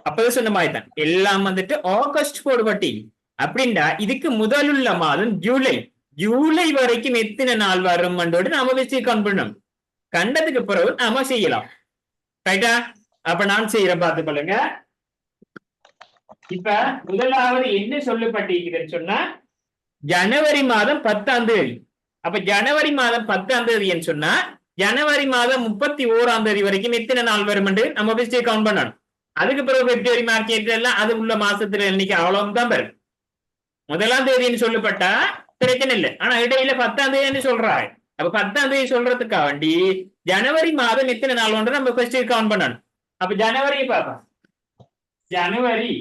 அப்பதான் சொன்ன மாதிரி தான், எல்லாம் ஆகஸ்ட் போடுபட்டி. அப்படின்னா இதுக்கு முதலுள்ள மாதம் ஜூலை. ஜூலை வரைக்கும் எத்தனை நாள் வரும் நாம வச்சு கவுண்ட் பண்ணணும். கண்டதுக்கு பிறகு நாம செய்யலாம். ரைட்டா? அப்ப நான் செய்யறேன், பார்த்து கொள்ளுங்க. இப்ப முதலாவது என்ன சொல்லப்பட்டிருக்குதுன்னு சொன்னா ஜனவரி மாதம் 10ஆம் தேதி. அப்ப ஜனவரி மாதம் 10ஆம் தேதின்னு சொன்னா ஜனவரி மாதம் 31ஆம் தேதி வரைக்கும் எத்தனை நாள் வரும் நம்ம வச்சு கவுண்ட் பண்ணணும். அதுக்கு பிறகு பிப்ரவரி, மார்ச், ஏப்ரல் எல்லாம் அது உள்ள மாசத்துல இன்னைக்கு அவ்வளவுதான் வரும். 1ஆம் தேதின்னு சொல்லப்பட்டா பிரச்சனை இல்லை. ஆனா இடையில 10ஆம் தேதின்னு சொல்றாங்க. அப்ப 10ஆம் தேதி சொல்றதுக்காக வேண்டி ஜனவரி மாதம் எத்தனை நாள் ஒன்று நம்ம ஃபர்ஸ்ட் கவுண்ட் பண்ணணும். அப்ப ஜனவரி பார்ப்போம். ஜனவரி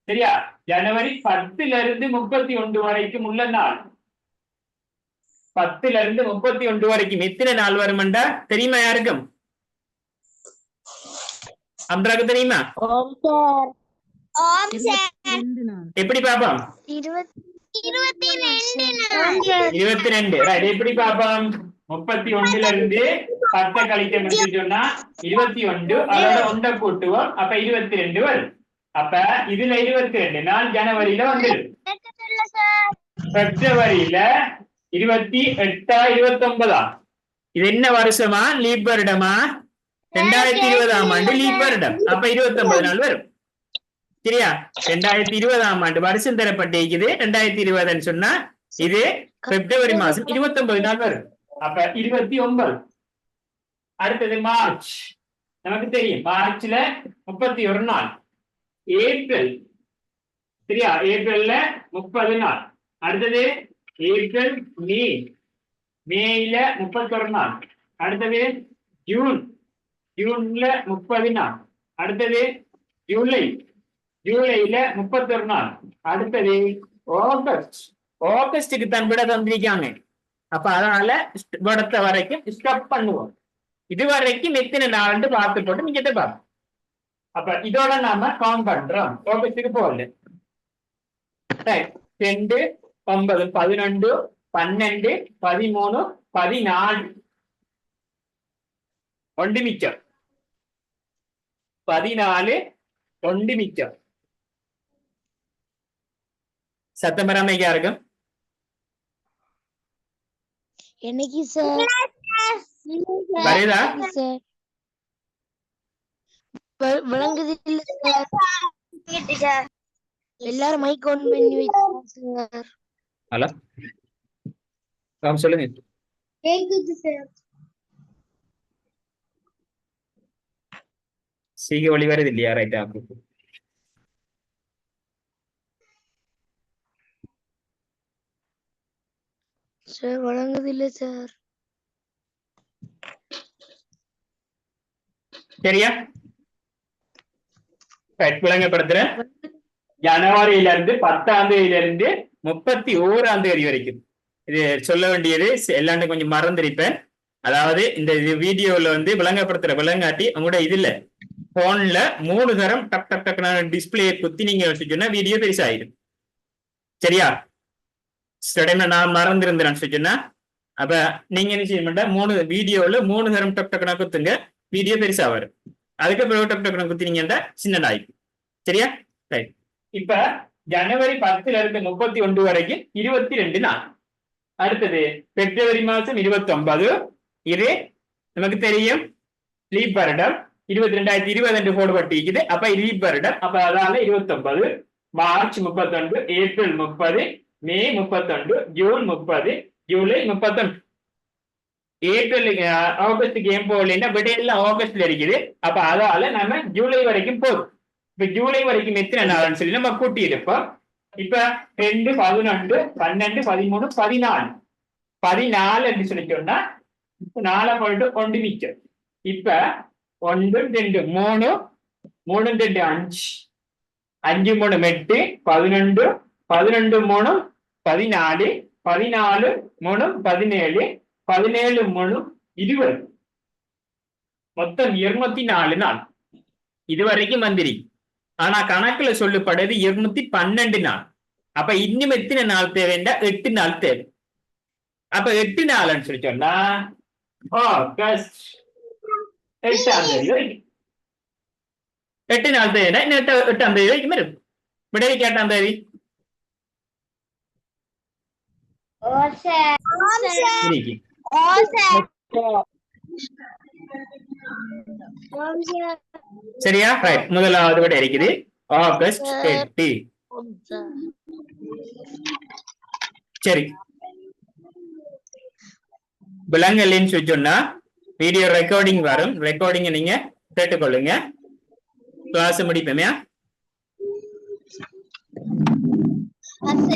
சரியா? ஜனவரி 10ல இருந்து 31 வரைக்கும் உள்ள நாள். 10ல இருந்து 31 வரைக்கும் எத்தனை நாள் வரும்டா தெரியுமா யாருக்கும்? அம்ராக்கு தெரியுமா? எப்படி பாப்போம்? 22. எப்படி பாப்போம்? 31ல இருந்து 10 கழிக்க சொன்னா 21, அதோட 1 கூட்டுவோம். அப்ப 22 வரும். அப்ப இதுல 22 நாள் ஜனவரியில வந்துடும். பிப்ரவரியில 28, 29. இது என்ன வருஷமா? லீப் வருடமா? 2020ஆம் ஆண்டு லீப் வருடம். அப்ப 29 நாள் வரும். சரியா? 2020ஆம் ஆண்டு வருஷம் தரப்பட்டிருக்குது 2020 சொன்னா இது பிப்ரவரி மாசம் 29 நாள் வரும். அப்ப 29. அடுத்தது மார்ச். நமக்கு தெரியும் மார்ச்ல 31 நாள். ஏப்ரல் சரியா? ஏப்ரல்ல 30 நாள். அடுத்தது ஏப்ரல், மே. மேல 31 நாள். அடுத்தது ஜூன். ஜூன்ல 30 நாள். அடுத்தது ஜூலை. ஜூலைல 31 நாள். அடுத்தது ஆகஸ்ட். ஆகஸ்டுக்கு தான் விட தந்திருக்காங்க. அப்ப அதனால விடத்த வரைக்கும் ஸ்டாப் பண்ணுவோம். இது வரைக்கும் எத்தனை நாள் பார்த்து போட்டு நீங்க பார்ப்போம். அப்ப இதோட நாம கவுண்ட் பண்றோம். ஆகஸ்டுக்கு போகல. 2, 9, 11, 12, 13, 14. ஒன்று மிச்சம். 14 ஒன்று மிச்சம். சத்தம் வராமைக்கா இருக்கும். என்னைக்கு சார்? வருதா? விளங்குது இல்ல சார்? எல்லாரும் மைக் ஆன் பண்ணி வைங்க சார். ஹலோ, சொல்லுங்க. கேக்குது சார். சீக வழி வருது இல்லையா? ரைட்டா? சார் வழங்குது இல்ல சார். சரியா? விளங்கப்படுத்துறேன். ஜனவரியில இருந்து 10ஆம் தேதியில இருந்து 31ஆம் தேதி வரைக்கும் இது சொல்ல வேண்டியது எல்லாரும் கொஞ்சம் மறந்திருப்பேன். அதாவது இந்த வீடியோல விளங்கப்படுத்துற விளங்காட்டி உங்களோட இதுல போன்ல 3 தரம் டக் டக் டக் டிஸ்பிளே குத்தி நீங்க வச்சுன்னா வீடியோ பெருசாயிடும். சரியா? நான் மறந்திருந்தேன்னு சொன்னா அப்ப நீங்க என்ன செய்ய மாட்டா 3 வீடியோல 3 தரம் டக் டக்குனா குத்துங்க, வீடியோ பெருசா வரும். அதுக்கப்புறம் டக் டக்குனா குத்தினீங்கன்னா சின்னதாயிடும். சரியா? ரைட். இப்ப ஜனவரி 10ல இருந்து 31 வரைக்கும் 22 நாள். அடுத்தது பிப்ரவரி மாசம் 29. இது நமக்கு தெரியும் லீப் வருடம். 2020 போடப்பட்டிருக்குது. அப்ப லீப் வருடம். அப்ப அதால 29. மார்ச் 31, ஏப்ரல் 30, மே 31, ஜூன் 30, ஜூலை 31. ஏப்ரல் ஆகஸ்டுக்கு ஏன் போகலைன்னா விடையெல்லாம் ஆகஸ்ட்ல இருக்குது. அப்ப அதால நம்ம ஜூலை வரைக்கும் போதும். இப்ப ஜூலை வரைக்கும் எத்தனை நாள்னு சொல்லி நம்ம கூட்டி இருப்போம். இப்ப 2, 11, 12, 13, 14. 14 என்று சொல்லி சொன்னா 4 போயிட்டு 1 மிச்சம். இப்ப 1, 2, 3, 3, 2, 5, 5, 3, 8, 11, 11, 3, 14, 14, 3, 17, 17, 3, 20. மொத்தம் 204 நாள் இதுவரைக்கும் வந்துரு. ஆனா கணக்குல சொல்லப்படுது 212 நாள். அப்ப இன்னும் எத்தனை நாள் தேவைன்னா 8 நாள் தேவை. அப்ப 8 நாள்னு சொல்லி சொன்னா ஆகஸ்ட் 8ஆம் தேதி வரைக்கும் 8 நாள் தேவைன்னா 8ஆம் தேதி வரைக்கும் வரும். விடைக்கு 8ஆம் தேதி இருக்கு. சரியா? ரைட். முதலாவது விட இருக்குது ஆகஸ்ட் 8. சரி, விலங்கல்னு சொன்னா வீடியோ ரெக்கார்டிங் வரும். ரெக்கார்டிங் நீங்க கேட்டுக்கொள்ளுங்க. கிளாஸ் முடிப்போமே.